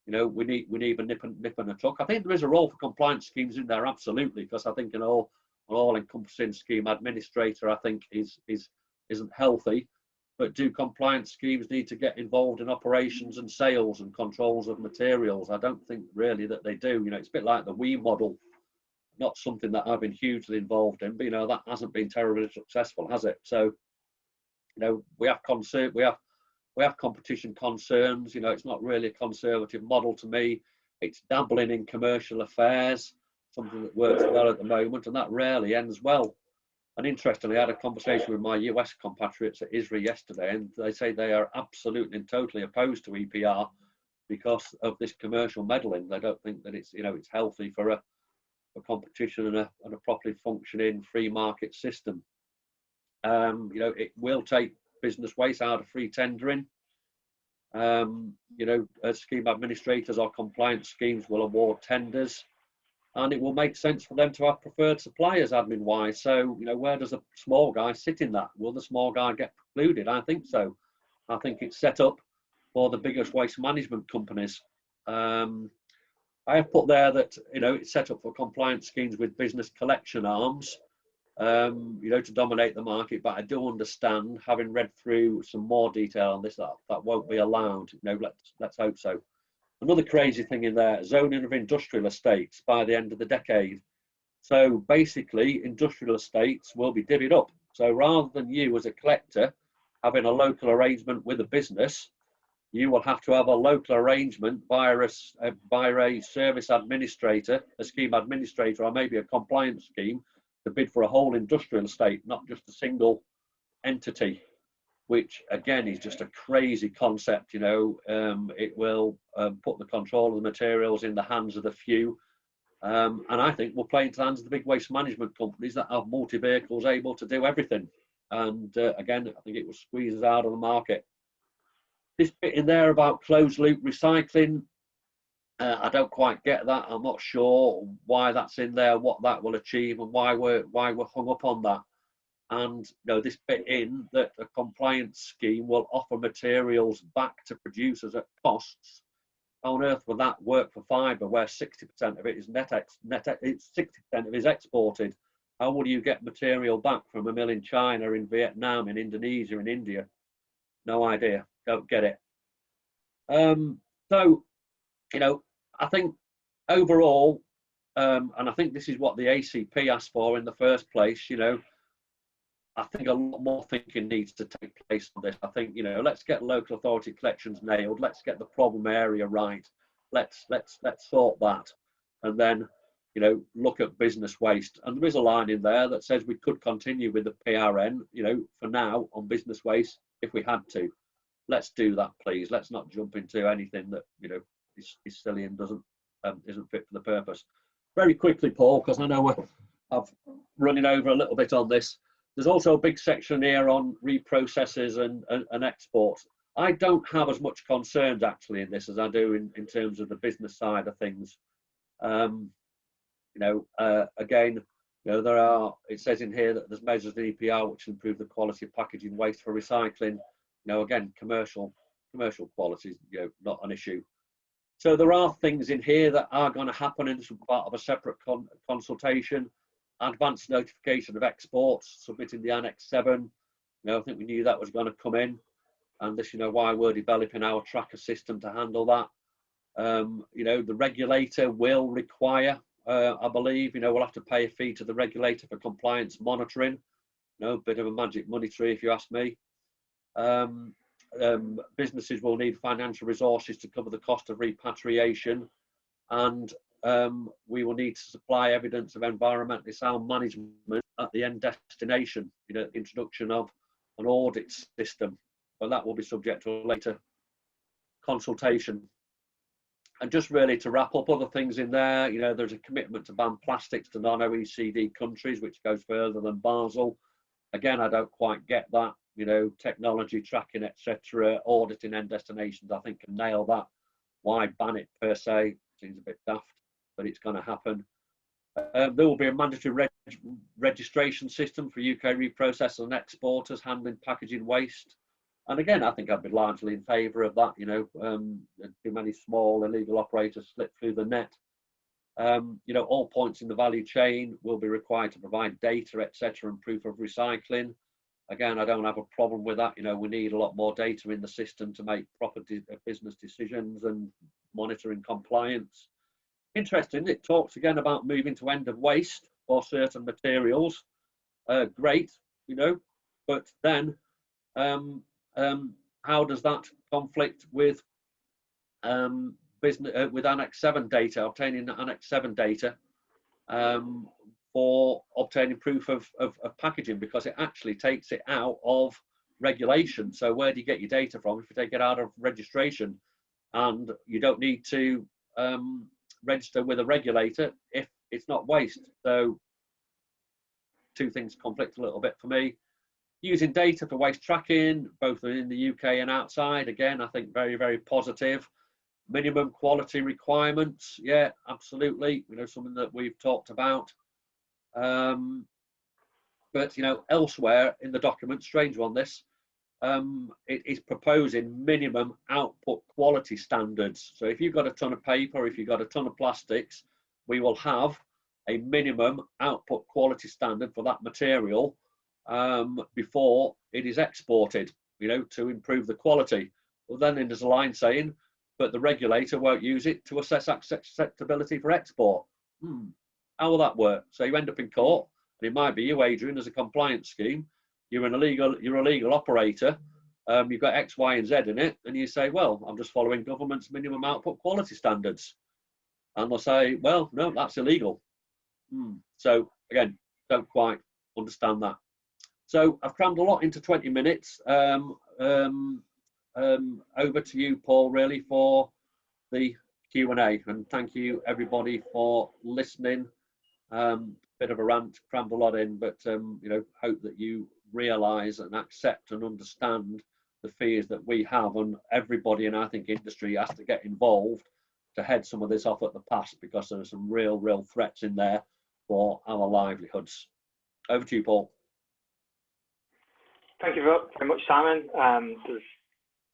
You know, we need a nip and a tuck. I think there is a role for compliance schemes in there, absolutely, because I think an all-encompassing scheme administrator, I think, isn't healthy. But do compliance schemes need to get involved in operations and sales and controls of materials? I don't think really that they do. You know, it's a bit like the WE model, not something that I've been hugely involved in, but, you know, that hasn't been terribly successful, has it? So, you know, we have competition concerns. You know, it's not really a conservative model to me. It's dabbling in commercial affairs, something that works well at the moment, and that rarely ends well. And interestingly, I had a conversation with my US compatriots at ISRI yesterday, and they say they are absolutely and totally opposed to EPR because of this commercial meddling. They don't think that it's, you know, it's healthy for competition and a properly functioning free market system. You know, it will take business waste out of free tendering. You know, scheme administrators or compliance schemes will award tenders, and it will make sense for them to have preferred suppliers admin wise. So, you know, where does a small guy sit in that? Will the small guy get precluded? I think so. I think it's set up for the biggest waste management companies. I have put there that, you know, it's set up for compliance schemes with business collection arms. you know, to dominate the market. But I do understand, having read through some more detail on this, that won't be allowed. You know, let's hope so. Another crazy thing in there: zoning of industrial estates by the end of the decade. So basically, industrial estates will be divvied up. So rather than you as a collector having a local arrangement with a business, you will have to have a local arrangement via a service administrator, a scheme administrator, or maybe a compliance scheme to bid for a whole industrial estate, not just a single entity, which again is just a crazy concept. You know, it will put the control of the materials in the hands of the few. And I think we'll play into the hands of the big waste management companies that have multi-vehicles able to do everything. And again, I think it will squeeze us out of the market. This bit in there about closed loop recycling, I don't quite get that. I'm not sure why that's in there, what that will achieve, and why we're hung up on that. And you know, this bit in that a compliance scheme will offer materials back to producers at costs. How on earth will that work for fibre, where 60% of it is it's 60% of it is exported? How will you get material back from a mill in China, in Vietnam, in Indonesia, in India? No idea. Don't get it. So, you know, I think overall, and I think this is what the ACP asked for in the first place, you know, I think a lot more thinking needs to take place on this. I think, you know, let's get local authority collections nailed. Let's get the problem area right. Let's sort that, and then, you know, look at business waste. And there is a line in there that says we could continue with the PRN, you know, for now on business waste if we had to. Let's do that, please. Let's not jump into anything that, you know, is silly and isn't fit for the purpose. Very quickly, Paul, because I know I'm running over a little bit on this. There's also a big section here on reprocesses and exports. I don't have as much concerns actually in this as I do in terms of the business side of things. You know, again, you know, it says in here that there's measures in EPR which improve the quality of packaging waste for recycling. You know, again, commercial quality, you know, not an issue. So there are things in here that are going to happen, and this will be part of a separate consultation. Advanced notification of exports, submitting the Annex 7. You know, I think we knew that was going to come in, and this, you know, why we're developing our tracker system to handle that. You know, the regulator will require, I believe, you know, we'll have to pay a fee to the regulator for compliance monitoring. You know, bit of a magic money tree if you ask me. Businesses will need financial resources to cover the cost of repatriation, and we will need to supply evidence of environmentally sound management at the end destination. You know, introduction of an audit system, but that will be subject to a later consultation. And just really to wrap up other things in there, you know, there's a commitment to ban plastics to non-OECD countries, which goes further than Basel. Again, I don't quite get that. You know, technology tracking, etc., auditing end destinations, I think can nail that. Why ban it per se? Seems a bit daft, but it's going to happen. There will be a mandatory registration system for UK reprocessors and exporters handling packaging waste. And again, I think I'd be largely in favour of that. You know, too many small illegal operators slip through the net. You know, all points in the value chain will be required to provide data, etc., and proof of recycling. Again, I don't have a problem with that. You know, we need a lot more data in the system to make proper business decisions and monitoring compliance. Interesting, it talks again about moving to end of waste for certain materials. Great, you know, but then how does that conflict with with Annex 7 data, obtaining Annex 7 data for obtaining proof of packaging, because it actually takes it out of regulation. So where do you get your data from if you take it out of registration? And you don't need to register with a regulator if it's not waste. So two things conflict a little bit for me. Using data for waste tracking, both in the UK and outside, again, I think very, very positive. Minimum quality requirements, yeah, absolutely. You know, something that we've talked about. But you know, elsewhere in the document, strange one this, it is proposing minimum output quality standards. So if you've got a ton of paper, if you've got a ton of plastics, we will have a minimum output quality standard for that material before it is exported, to improve the quality. Well, then there's a line saying, but the regulator won't use it to assess acceptability for export. How will that work? So you end up in court, and it might be you, Adrian, as a compliance scheme. You're a legal operator. You've got X, Y, and Z in it, and you say, well, I'm just following government's minimum output quality standards. And they'll say, well, no, that's illegal. So again, don't quite understand that. So I've crammed a lot into 20 minutes. Over to you, Paul, really, for the Q&A. And thank you, everybody, for listening. Bit of a rant, crammed a lot in, but hope that you realise and accept and understand the fears that we have, and everybody in, I think, industry has to get involved to head some of this off at the pass, because there are some real threats in there for our livelihoods. Over to you, Paul. Thank you very much, Simon.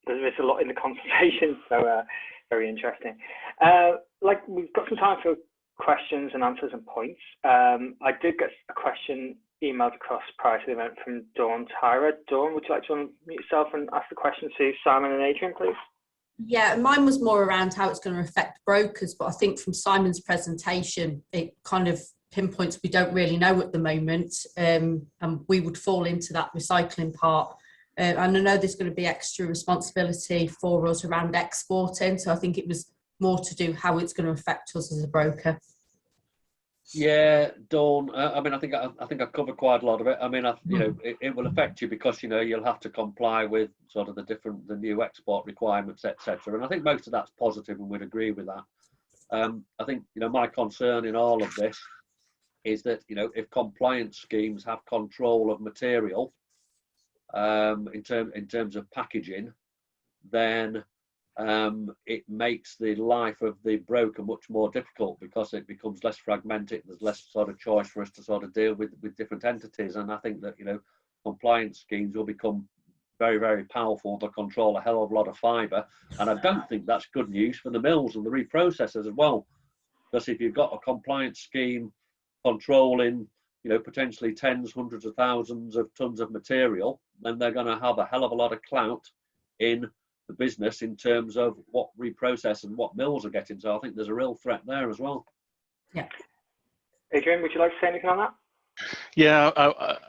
There's a lot in the consultation, so very interesting. We've got some time for questions and answers and points. I did get a question emailed across prior to the event from Dawn Tyra. Dawn, would you like to unmute yourself and ask the question to Simon and Adrian, please? Yeah, mine was more around how it's going to affect brokers, but I think from Simon's presentation, it kind of pinpoints we don't really know at the moment, and we would fall into that recycling part. And I know there's going to be extra responsibility for us around exporting, so I think it was more to do how it's going to affect us as a broker. Yeah, Dawn. I think I've covered quite a lot of it. It will affect you because you'll have to comply with sort of the new export requirements, etc. And I think most of that's positive, and we'd agree with that. I think my concern in all of this is that if compliance schemes have control of material in terms of packaging, then it makes the life of the broker much more difficult, because it becomes less fragmented. There's less sort of choice for us to sort of deal with different entities. And I think that compliance schemes will become very powerful to control a hell of a lot of fibre. And I don't think that's good news for the mills and the reprocessors as well, because if you've got a compliance scheme controlling potentially tens, hundreds of thousands of tons of material, then they're going to have a hell of a lot of clout in the business in terms of what reprocess and what mills are getting. So I think there's a real threat there as well. Yeah. Adrian, would you like to say anything on that? Yeah,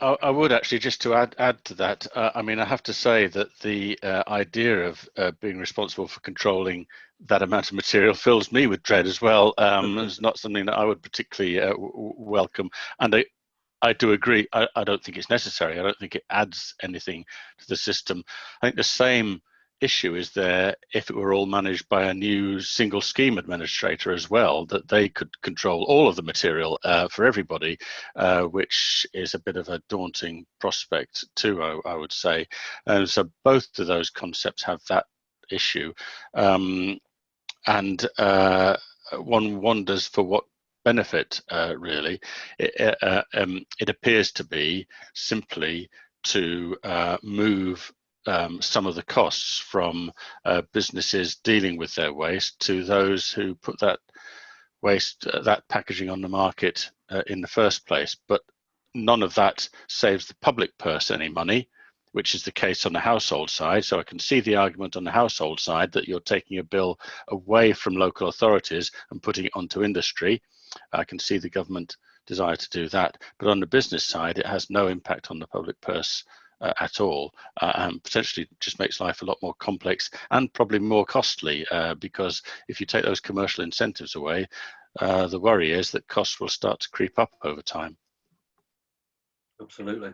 I would actually, just to add to that. I have to say that the idea of being responsible for controlling that amount of material fills me with dread as well. It's not something that I would particularly welcome. And I do agree. I don't think it's necessary. I don't think it adds anything to the system. I think the same issue is there if it were all managed by a new single scheme administrator as well, that they could control all of the material for everybody, which is a bit of a daunting prospect too, I would say. So both of those concepts have that issue, and one wonders for what benefit really. It appears to be simply to move some of the costs from businesses dealing with their waste to those who put that waste, that packaging on the market in the first place. But none of that saves the public purse any money, which is the case on the household side. So I can see the argument on the household side that you're taking a bill away from local authorities and putting it onto industry. I can see the government desire to do that. But on the business side, it has no impact on the public purse at all, and potentially just makes life a lot more complex and probably more costly, because if you take those commercial incentives away, the worry is that costs will start to creep up over time. Absolutely.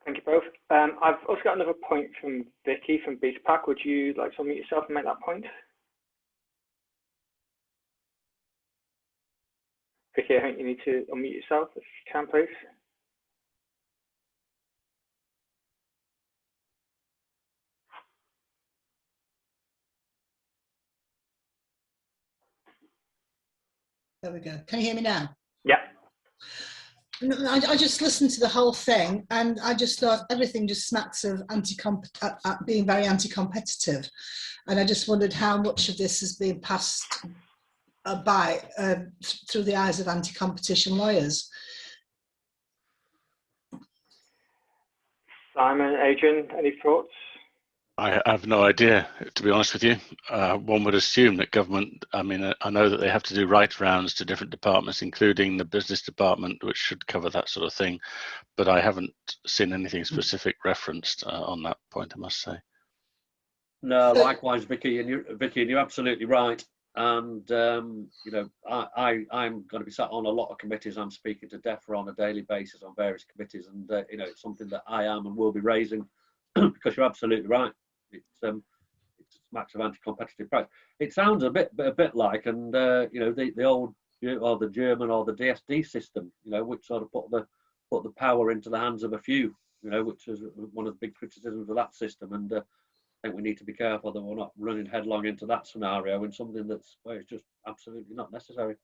Thank you both. I've also got another point from Vicky from BetaPack. Would you like to unmute yourself and make that point? Vicky, I think you need to unmute yourself if you can, please. There we go. Can you hear me now? Yeah. I just listened to the whole thing, and I just thought everything just smacks of being very anti-competitive. And I just wondered how much of this has been passed through the eyes of anti-competition lawyers. Simon, Adrian, any thoughts? I have no idea, to be honest with you. One would assume that government, I mean, I know that they have to do write rounds to different departments, including the business department, which should cover that sort of thing. But I haven't seen anything specific referenced on that point, I must say. No, likewise, Vicky, and you're absolutely right. And you know, I'm going to be sat on a lot of committees. I'm speaking to DEFRA on a daily basis on various committees, and you know, it's something that I am and will be raising because you're absolutely right. It's smacks of anti-competitive practice. It sounds a bit like, and you know, the old or the German or the DSD system, you know, which sort of put the power into the hands of a few, you know, which is one of the big criticisms of that system. And I think we need to be careful that we're not running headlong into that scenario in something where it's just absolutely not necessary.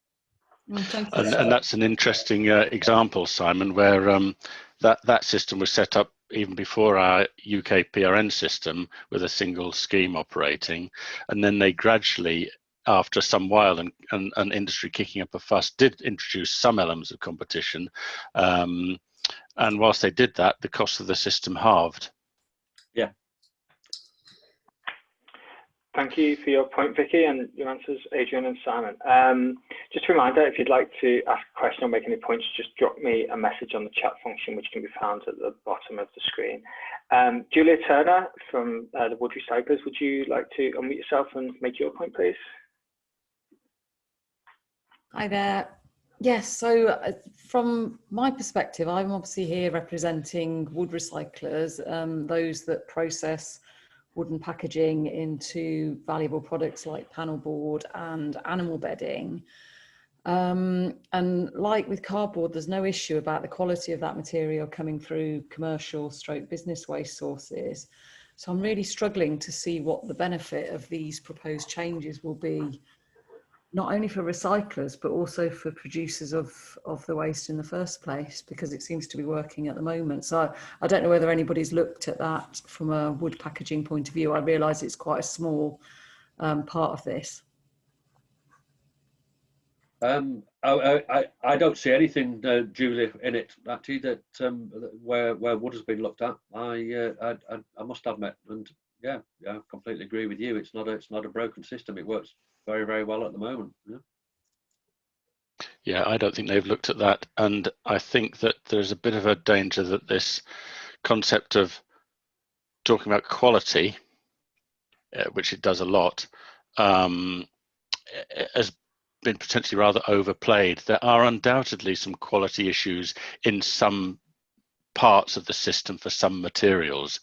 And that's an interesting example, Simon, where that system was set up even before our UK PRN system with a single scheme operating, and then they gradually, after some while and industry kicking up a fuss, did introduce some elements of competition, and whilst they did that, the cost of the system halved. Yeah. Thank you for your point, Vicky, and your answers, Adrian and Simon. Just a reminder, if you'd like to ask a question or make any points, just drop me a message on the chat function, which can be found at the bottom of the screen. Julia Turner from the Wood Recyclers, would you like to unmute yourself and make your point, please? Hi there. Yes, so from my perspective, I'm obviously here representing wood recyclers, those that process wooden packaging into valuable products like panel board and animal bedding. And like with cardboard, there's no issue about the quality of that material coming through commercial / business waste sources. So I'm really struggling to see what the benefit of these proposed changes will be, not only for recyclers, but also for producers of the waste in the first place, because it seems to be working at the moment. So I don't know whether anybody's looked at that from a wood packaging point of view. I realise it's quite a small part of this. I don't see anything, Julia, in it actually that where wood has been looked at. I must admit, and yeah, I completely agree with you. It's not a broken system. It works very, very well at the moment. Yeah, I don't think they've looked at that, and I think that there's a bit of a danger that this concept of talking about quality, which it does a lot, has been potentially rather overplayed. There are undoubtedly some quality issues in some parts of the system for some materials,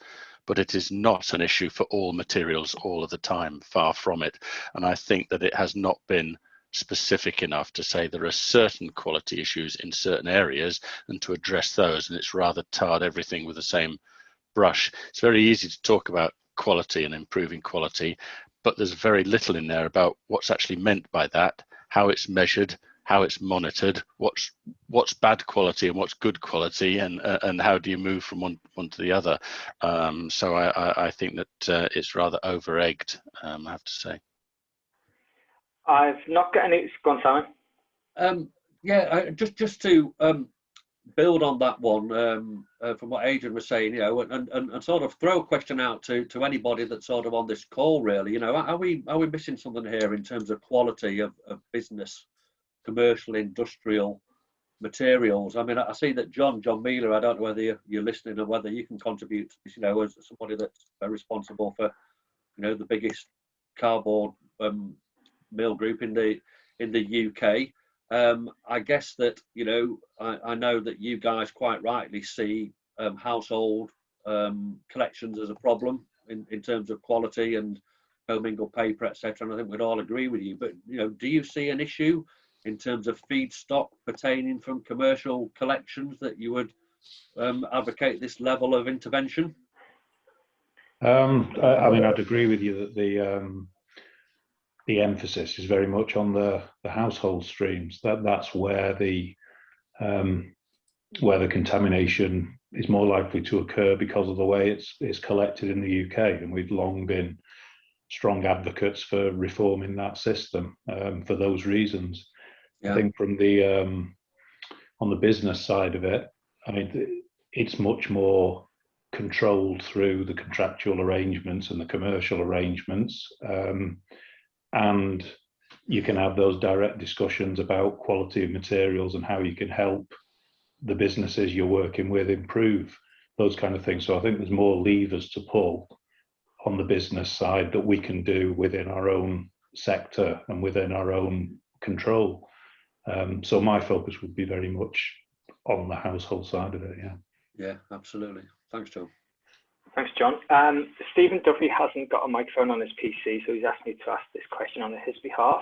but it is not an issue for all materials all of the time, far from it. And I think that it has not been specific enough to say there are certain quality issues in certain areas and to address those, and it's rather tarred everything with the same brush. It's very easy to talk about quality and improving quality, but there's very little in there about what's actually meant by that, how it's measured, how it's monitored, what's bad quality and what's good quality, and how do you move from one to the other. So I think that it's rather over-egged, I have to say. I've not got any. Go on, Simon. Yeah, just to build on that one from what Adrian was saying, you know, and sort of throw a question out to anybody that's sort of on this call. Really, you know, are we missing something here in terms of quality of business? Commercial, industrial materials. I mean, I see that John Mealer, I don't know whether you're listening or whether you can contribute to this, you know, as somebody that's responsible for, you know, the biggest cardboard mill group in the UK. I guess that, you know, I know that you guys quite rightly see household collections as a problem in terms of quality and commingled paper, etc. And I think we'd all agree with you. But, you know, do you see an issue in terms of feedstock pertaining from commercial collections that you would advocate this level of intervention? I mean, I'd agree with you that the emphasis is very much on the household streams. That's where the contamination is more likely to occur because of the way it's collected in the UK, and we've long been strong advocates for reforming that system for those reasons. Yeah. I think from the on the business side of it, I mean, it's much more controlled through the contractual arrangements and the commercial arrangements, and you can have those direct discussions about quality of materials and how you can help the businesses you're working with improve those kind of things. So I think there's more levers to pull on the business side that we can do within our own sector and within our own control. So my focus would be very much on the household side of it. Yeah, absolutely. Thanks, John. Thanks, John. Stephen Duffy hasn't got a microphone on his PC, so he's asked me to ask this question on his behalf.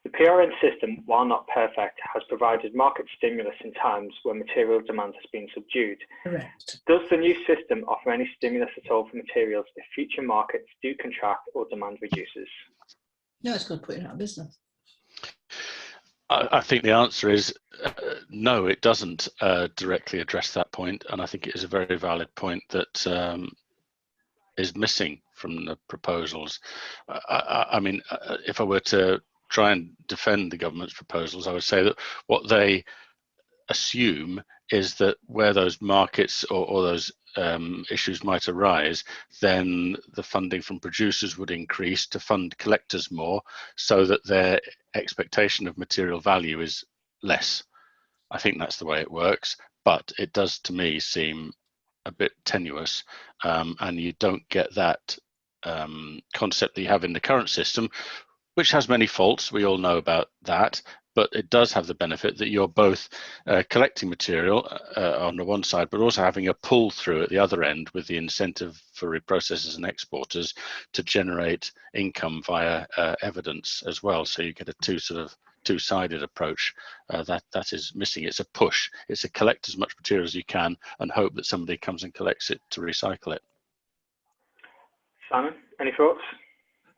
The PRN system, while not perfect, has provided market stimulus in times where material demand has been subdued. Correct. Does the new system offer any stimulus at all for materials if future markets do contract or demand reduces? No, it's going to put it out of business. I think the answer is no, it doesn't directly address that point, and I think it is a very valid point that is missing from the proposals. I mean, if I were to try and defend the government's proposals, I would say that what they assume is that where those markets or those issues might arise, then the funding from producers would increase to fund collectors more, so that their expectation of material value is less. I think that's the way it works, but it does to me seem a bit tenuous, and you don't get that concept that you have in the current system, which has many faults. We all know about that, but it does have the benefit that you're both collecting material on the one side, but also having a pull through at the other end with the incentive for reprocessors and exporters to generate income via evidence as well. So you get a two-sided approach that is missing. It's a push. It's to collect as much material as you can and hope that somebody comes and collects it to recycle it. Simon, any thoughts?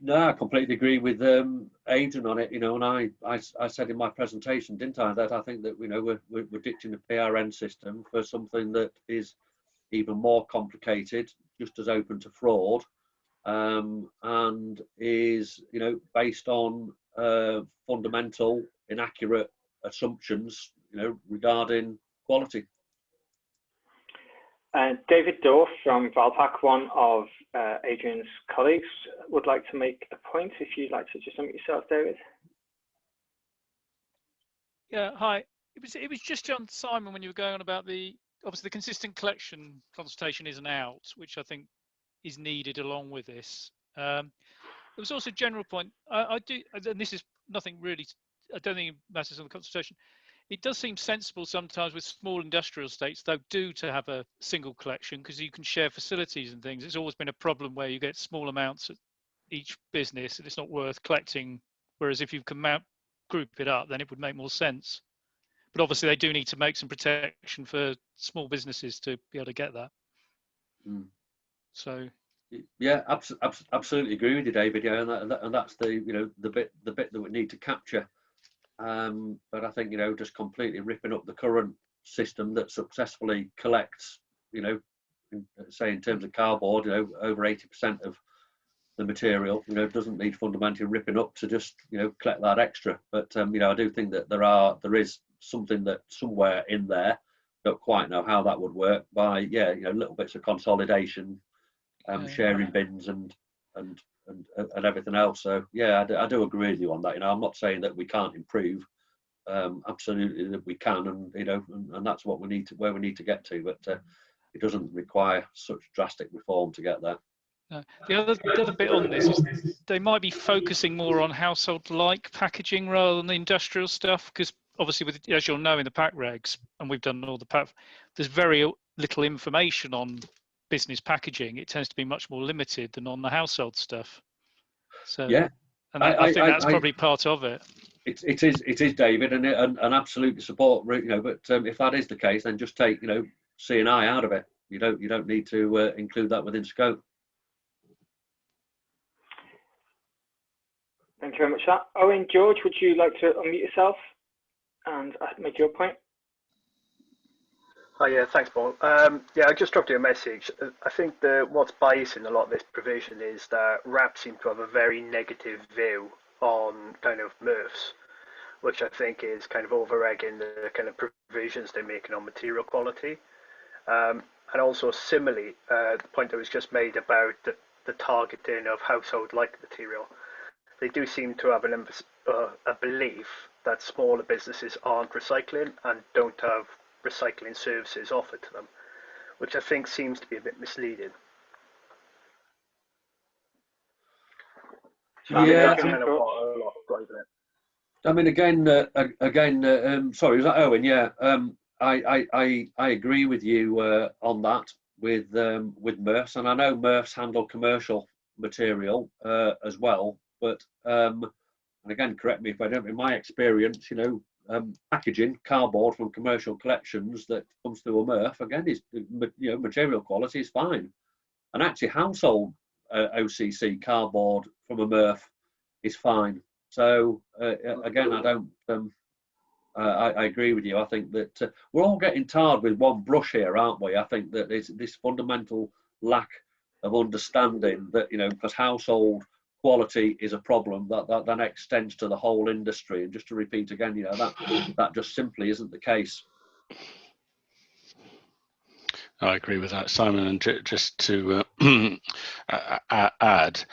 No, I completely agree with Adrian on it. And I said in my presentation, didn't I, that I think that we're ditching the PRN system for something that is even more complicated, just as open to fraud, and is based on fundamental inaccurate assumptions regarding quality. David Dorff from Valpak, one of Adrian's colleagues, would like to make a point. If you'd like to just unmute yourself, David. Yeah, hi. It was just on Simon when you were going on about obviously the consistent collection consultation isn't out, which I think is needed along with this. There was also a general point. I do, and this is nothing really. I don't think it matters on the consultation. It does seem sensible sometimes with small industrial estates, though, to have a single collection because you can share facilities and things. It's always been a problem where you get small amounts at each business and it's not worth collecting. Whereas if you can group it up, then it would make more sense. But obviously they do need to make some protection for small businesses to be able to get that. So. Yeah, absolutely agree with you, David. Yeah, and that's the bit that we need to capture. But I think just completely ripping up the current system that successfully collects, say in terms of cardboard, over 80% of the material, doesn't need fundamentally ripping up to just collect that extra. But I do think that there is something that somewhere in there, don't quite know how that would work by little bits of consolidation, sharing bins and everything else. So yeah, I do agree with you on that. I'm not saying that we can't improve. Absolutely that we can, and that's what we need to get to. But it doesn't require such drastic reform to get there. The other bit on this is they might be focusing more on household-like packaging rather than the industrial stuff, because obviously, as you'll know in the pack regs, and we've done all the pack, there's very little information on business packaging. It tends to be much more limited than on the household stuff. So yeah, and I think that's probably part of it. It is, David, and absolutely support. But if that is the case, then just take C&I out of it. You don't need to include that within scope. Thank you very much for that. Owen, George, would you like to unmute yourself and make your point? Oh yeah, thanks, Paul. Yeah, I just dropped you a message. I think that what's biasing a lot of this provision is that RAP seem to have a very negative view on kind of MRFs, which I think is kind of over-egging the kind of provisions they're making on material quality. And also similarly, the point that was just made about the targeting of household-like material. They do seem to have a belief that smaller businesses aren't recycling and don't have recycling services offered to them, which I think seems to be a bit misleading. Yeah, I mean, again, sorry, is that Owen? Yeah, I agree with you on that with MRFs, and I know MRFs handle commercial material as well, but and again, correct me if I don't. In my experience, packaging cardboard from commercial collections that comes through a MRF again is material quality is fine, and actually household OCC cardboard from a MRF is fine. So again, I agree with you. I think that we're all getting tarred with one brush here, aren't we? I think that there's this fundamental lack of understanding that because household quality is a problem that then extends to the whole industry. And just to repeat again, that just simply isn't the case. I agree with that, Simon. And just to add,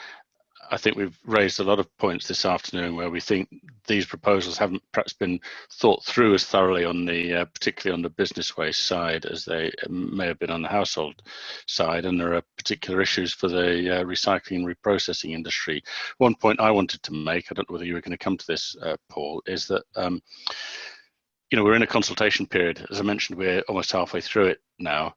I think we've raised a lot of points this afternoon where we think these proposals haven't perhaps been thought through as thoroughly on the, particularly on the business waste side, as they may have been on the household side, and there are particular issues for the recycling and reprocessing industry. One point I wanted to make, I don't know whether you were going to come to this, Paul, is that we're in a consultation period. As I mentioned, we're almost halfway through it now.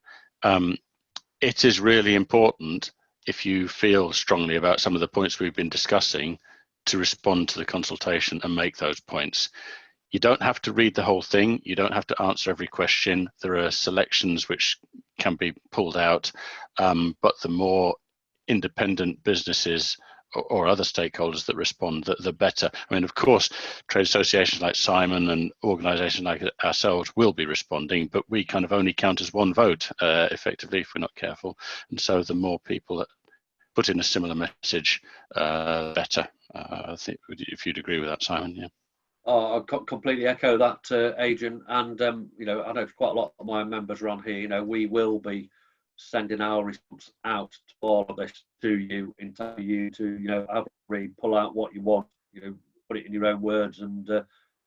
It is really important, if you feel strongly about some of the points we've been discussing, to respond to the consultation and make those points. You don't have to read the whole thing. You don't have to answer every question. There are selections which can be pulled out, but the more independent businesses or other stakeholders that respond, the better. I mean, of course, trade associations like Simon and organisations like ourselves will be responding, but we kind of only count as one vote, effectively, if we're not careful. And so the more people that put in a similar message, better. I think, if you'd agree with that, Simon, yeah. Oh, I completely echo that, Adrian. And, I know quite a lot of my members are on here. We will be sending our response out to all of this to you, into you to, have a read, pull out what you want, put it in your own words and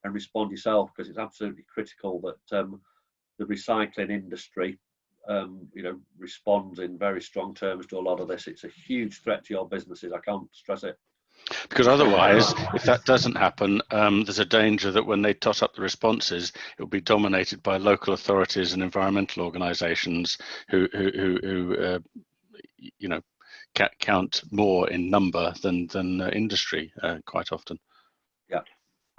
respond yourself, because it's absolutely critical that the recycling industry, responds in very strong terms to a lot of this. It's a huge threat to your businesses. I can't stress it. Because otherwise, if that doesn't happen, there's a danger that when they tot up the responses, it will be dominated by local authorities and environmental organisations who count more in number than industry quite often. Yeah.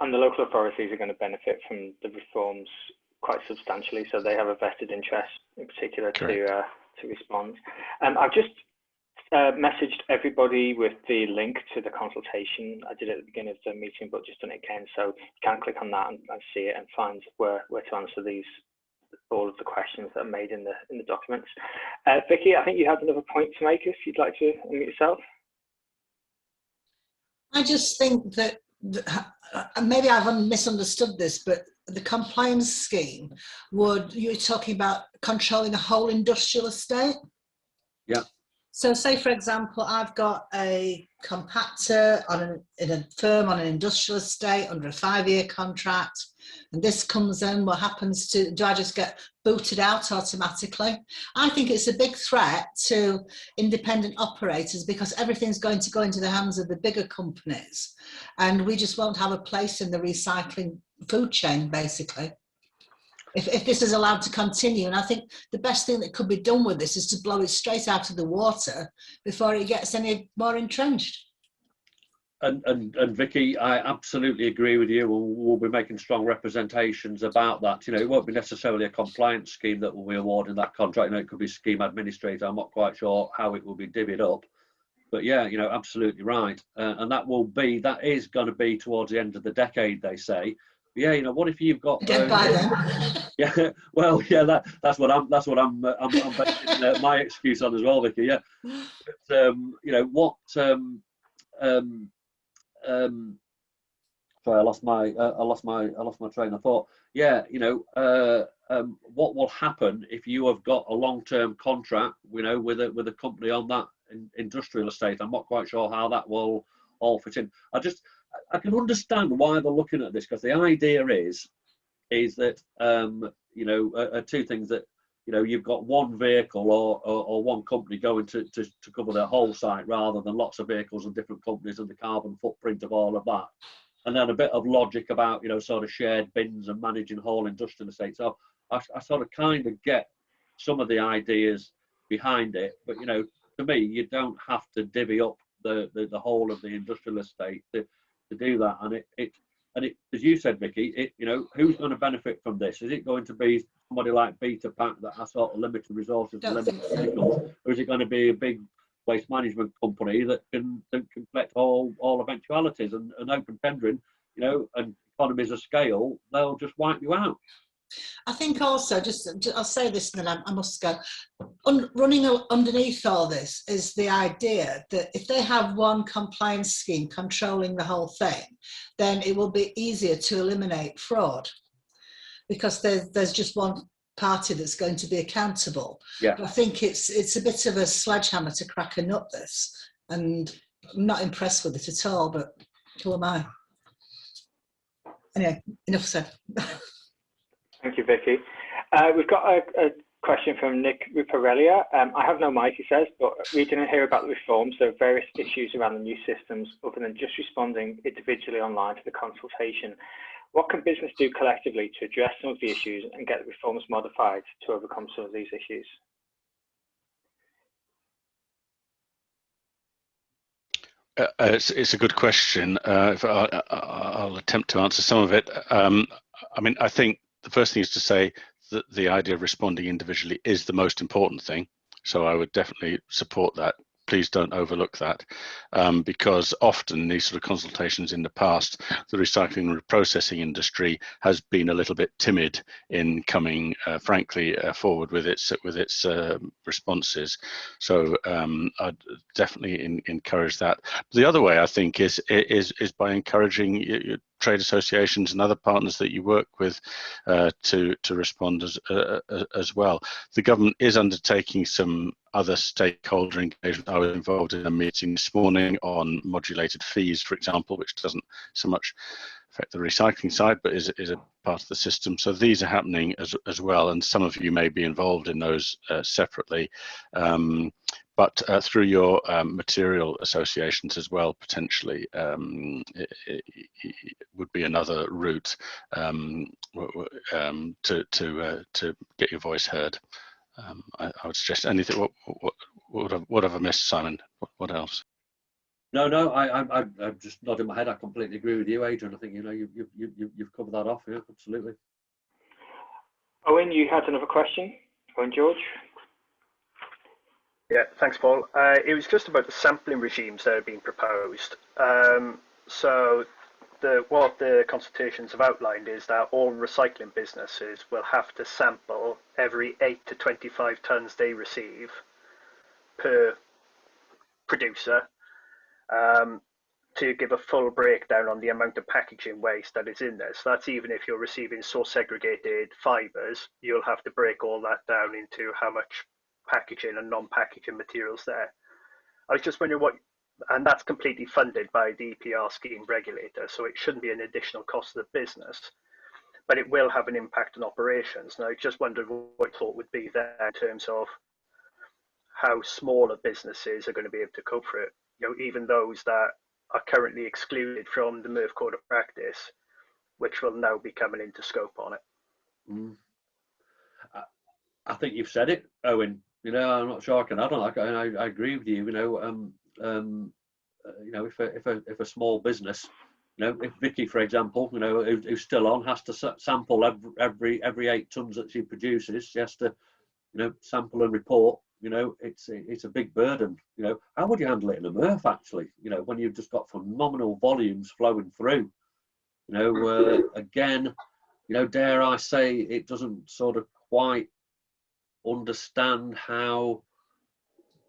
And the local authorities are going to benefit from the reforms quite substantially, so they have a vested interest in particular to respond. I've just messaged everybody with the link to the consultation. I did it at the beginning of the meeting, but just done it again, so you can click on that and see it and find where to answer all of the questions that are made in the documents. Vicky, I think you had another point to make if you'd like to unmute yourself. I just think that maybe I've misunderstood this, but the compliance scheme you're talking about controlling a whole industrial estate? Yeah. So say, for example, I've got a compactor in a firm on an industrial estate under a 5-year contract, and this comes in, what happens do I just get booted out automatically? I think it's a big threat to independent operators, because everything's going to go into the hands of the bigger companies, and we just won't have a place in the recycling food chain, basically, if this is allowed to continue. And I think the best thing that could be done with this is to blow it straight out of the water before it gets any more entrenched. And Vicky, I absolutely agree with you. We'll be making strong representations about that. It won't be necessarily a compliance scheme that will be awarding that contract. It could be scheme administrator. I'm not quite sure how it will be divvied up. But yeah, absolutely right. And that is going to be towards the end of the decade, they say. Yeah, you know, what if you've got Get by then. yeah, well, yeah, that's what I'm basing my excuse on as well, Vicky. Yeah, but, you know what? Sorry, I lost my train of thought. Yeah, you know, what will happen if you have got a long-term contract, you know, with a company on that industrial estate? I'm not quite sure how that will all fit in. I can understand why they're looking at this, because the idea is that you know, two things: that, you know, you've got one vehicle or one company going to cover their whole site, rather than lots of vehicles and different companies, and the carbon footprint of all of that. And then a bit of logic about, you know, sort of shared bins and managing whole industrial estates. So I sort of kind of get some of the ideas behind it, but, you know, to me, you don't have to divvy up the whole of the industrial estate to do that. And it, as you said, Vicky, you know, who's going to benefit from this? Is it going to be somebody like Beta Pack that has sort of limited resources, limited vehicles, or is it going to be a big waste management company that can collect all eventualities, and open tendering, you know, and economies of scale, they'll just wipe you out? I think also, I'll say this and then I must go. Running underneath all this is the idea that if they have one compliance scheme controlling the whole thing, then it will be easier to eliminate fraud, because there's just one party that's going to be accountable. Yeah. But I think it's a bit of a sledgehammer to crack a nut, this, and I'm not impressed with it at all, but who am I? Anyway, enough said. Thank you, Vicky. We've got a question from Nick Riparelia. I have no mic, he says, but we didn't hear about the reforms. There are various issues around the new systems other than just responding individually online to the consultation. What can business do collectively to address some of the issues and get the reforms modified to overcome some of these issues? It's a good question. I'll attempt to answer some of it. I mean, I think the first thing is to say that the idea of responding individually is the most important thing. So I would definitely support that. Please don't overlook that, because often in these sort of consultations in the past, the recycling and reprocessing industry has been a little bit timid in coming, frankly, forward with its responses. So I'd definitely encourage that. The other way, I think, is by encouraging trade associations and other partners that you work with to respond as well. The government is undertaking some other stakeholder engagement. I was involved in a meeting this morning on modulated fees, for example, which doesn't so much affect the recycling side, but is a part of the system. So these are happening as well, and some of you may be involved in those separately. But through your material associations as well, potentially, it would be another route to get your voice heard. I would suggest anything. What have I missed, Simon? What else? No, I'm just nodding my head. I completely agree with you, Adrian. I think, you know, you've covered that off. Yeah, absolutely. Owen, you had another question. Owen George. Yeah, thanks, Paul. It was just about the sampling regimes that are being proposed. So what the consultations have outlined is that all recycling businesses will have to sample every 8 to 25 tonnes they receive per producer, to give a full breakdown on the amount of packaging waste that is in there. So that's even if you're receiving source segregated fibres, you'll have to break all that down into how much packaging and non-packaging materials there. I was just wondering and that's completely funded by the EPR scheme regulator, so it shouldn't be an additional cost to the business, but it will have an impact on operations. And I just wondered what your thought would be there in terms of how smaller businesses are going to be able to cope for it. You know, even those that are currently excluded from the MRF Code of Practice, which will now be coming into scope on it. I think you've said it, Owen. You know, I'm not sure I can add on. I agree with you. You know, you know, if a small business, you know, if Vicky, for example, you know, who's still on, has to sample every 8 tonnes that she produces, she has to, you know, sample and report. You know, it's a big burden. You know, how would you handle it in a MRF, actually? You know, when you've just got phenomenal volumes flowing through. You know, again, you know, dare I say, it doesn't sort of quite understand how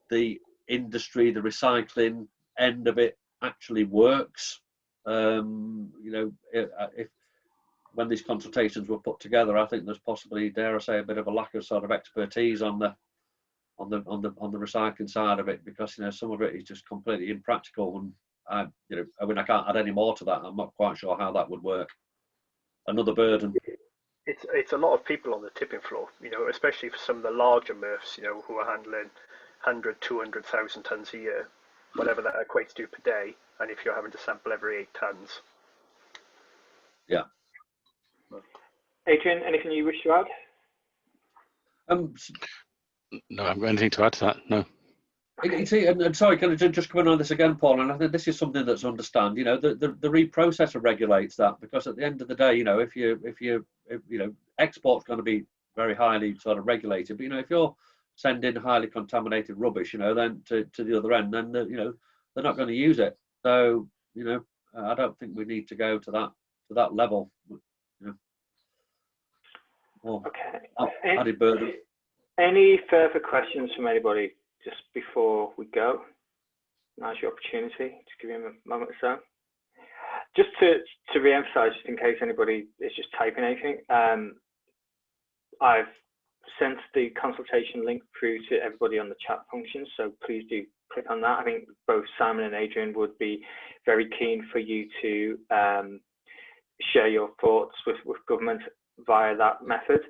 the industry, the recycling end of it actually works. You know, if when these consultations were put together, I think there's possibly, dare I say, a bit of a lack of sort of expertise on the recycling side of it, because, you know, some of it is just completely impractical, and you know, I mean, I can't add any more to that. I'm not quite sure how that would work. Another burden. It's a lot of people on the tipping floor, you know, especially for some of the larger MRFs, you know, who are handling 100, 200,000 tonnes a year, whatever that equates to per day, and if you're having to sample every 8 tonnes. Yeah. Adrian, anything you wish to add? No, I haven't got anything to add to that. No. See, and sorry, can I just come in on this again, Paul? And I think this is something that's understand. You know, the reprocessor regulates that, because at the end of the day, you know, if you know, export's going to be very highly sort of regulated. But you know, if you're sending highly contaminated rubbish, you know, then to the other end, then you know, they're not going to use it. So you know, I don't think we need to go to that level. You know. Well, okay. Added burden. Any further questions from anybody just before we go? Now's your opportunity. Just give you a moment or so. Just to re-emphasize, just in case anybody is just typing anything, I've sent the consultation link through to everybody on the chat function, so please do click on that. I think both Simon and Adrian would be very keen for you to share your thoughts with government via that method.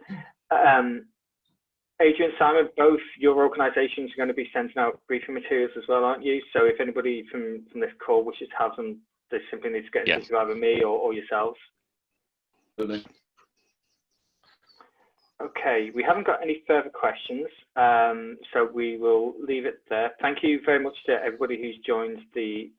Adrian, Simon, both your organisations are going to be sending out briefing materials as well, aren't you? So if anybody from this call wishes to have them, they simply need to get in touch with either me or yourselves. Absolutely. Okay, we haven't got any further questions, so we will leave it there. Thank you very much to everybody who's joined the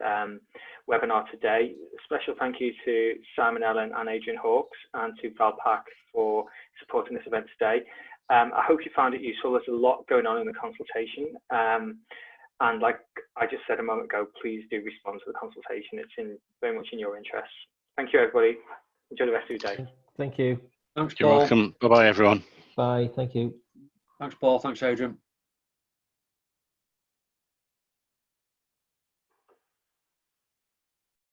webinar today. A special thank you to Simon Ellin and Adrian Hawkes, and to Valpak for supporting this event today. I hope you found it useful. There's a lot going on in the consultation, and like I just said a moment ago, please do respond to the consultation. It's very much in your interests. Thank you, everybody. Enjoy the rest of your day. Thank you. Thanks, You're Paul. welcome. Bye-bye, everyone. Bye. Thank you. Thanks, Paul. Thanks, Adrian.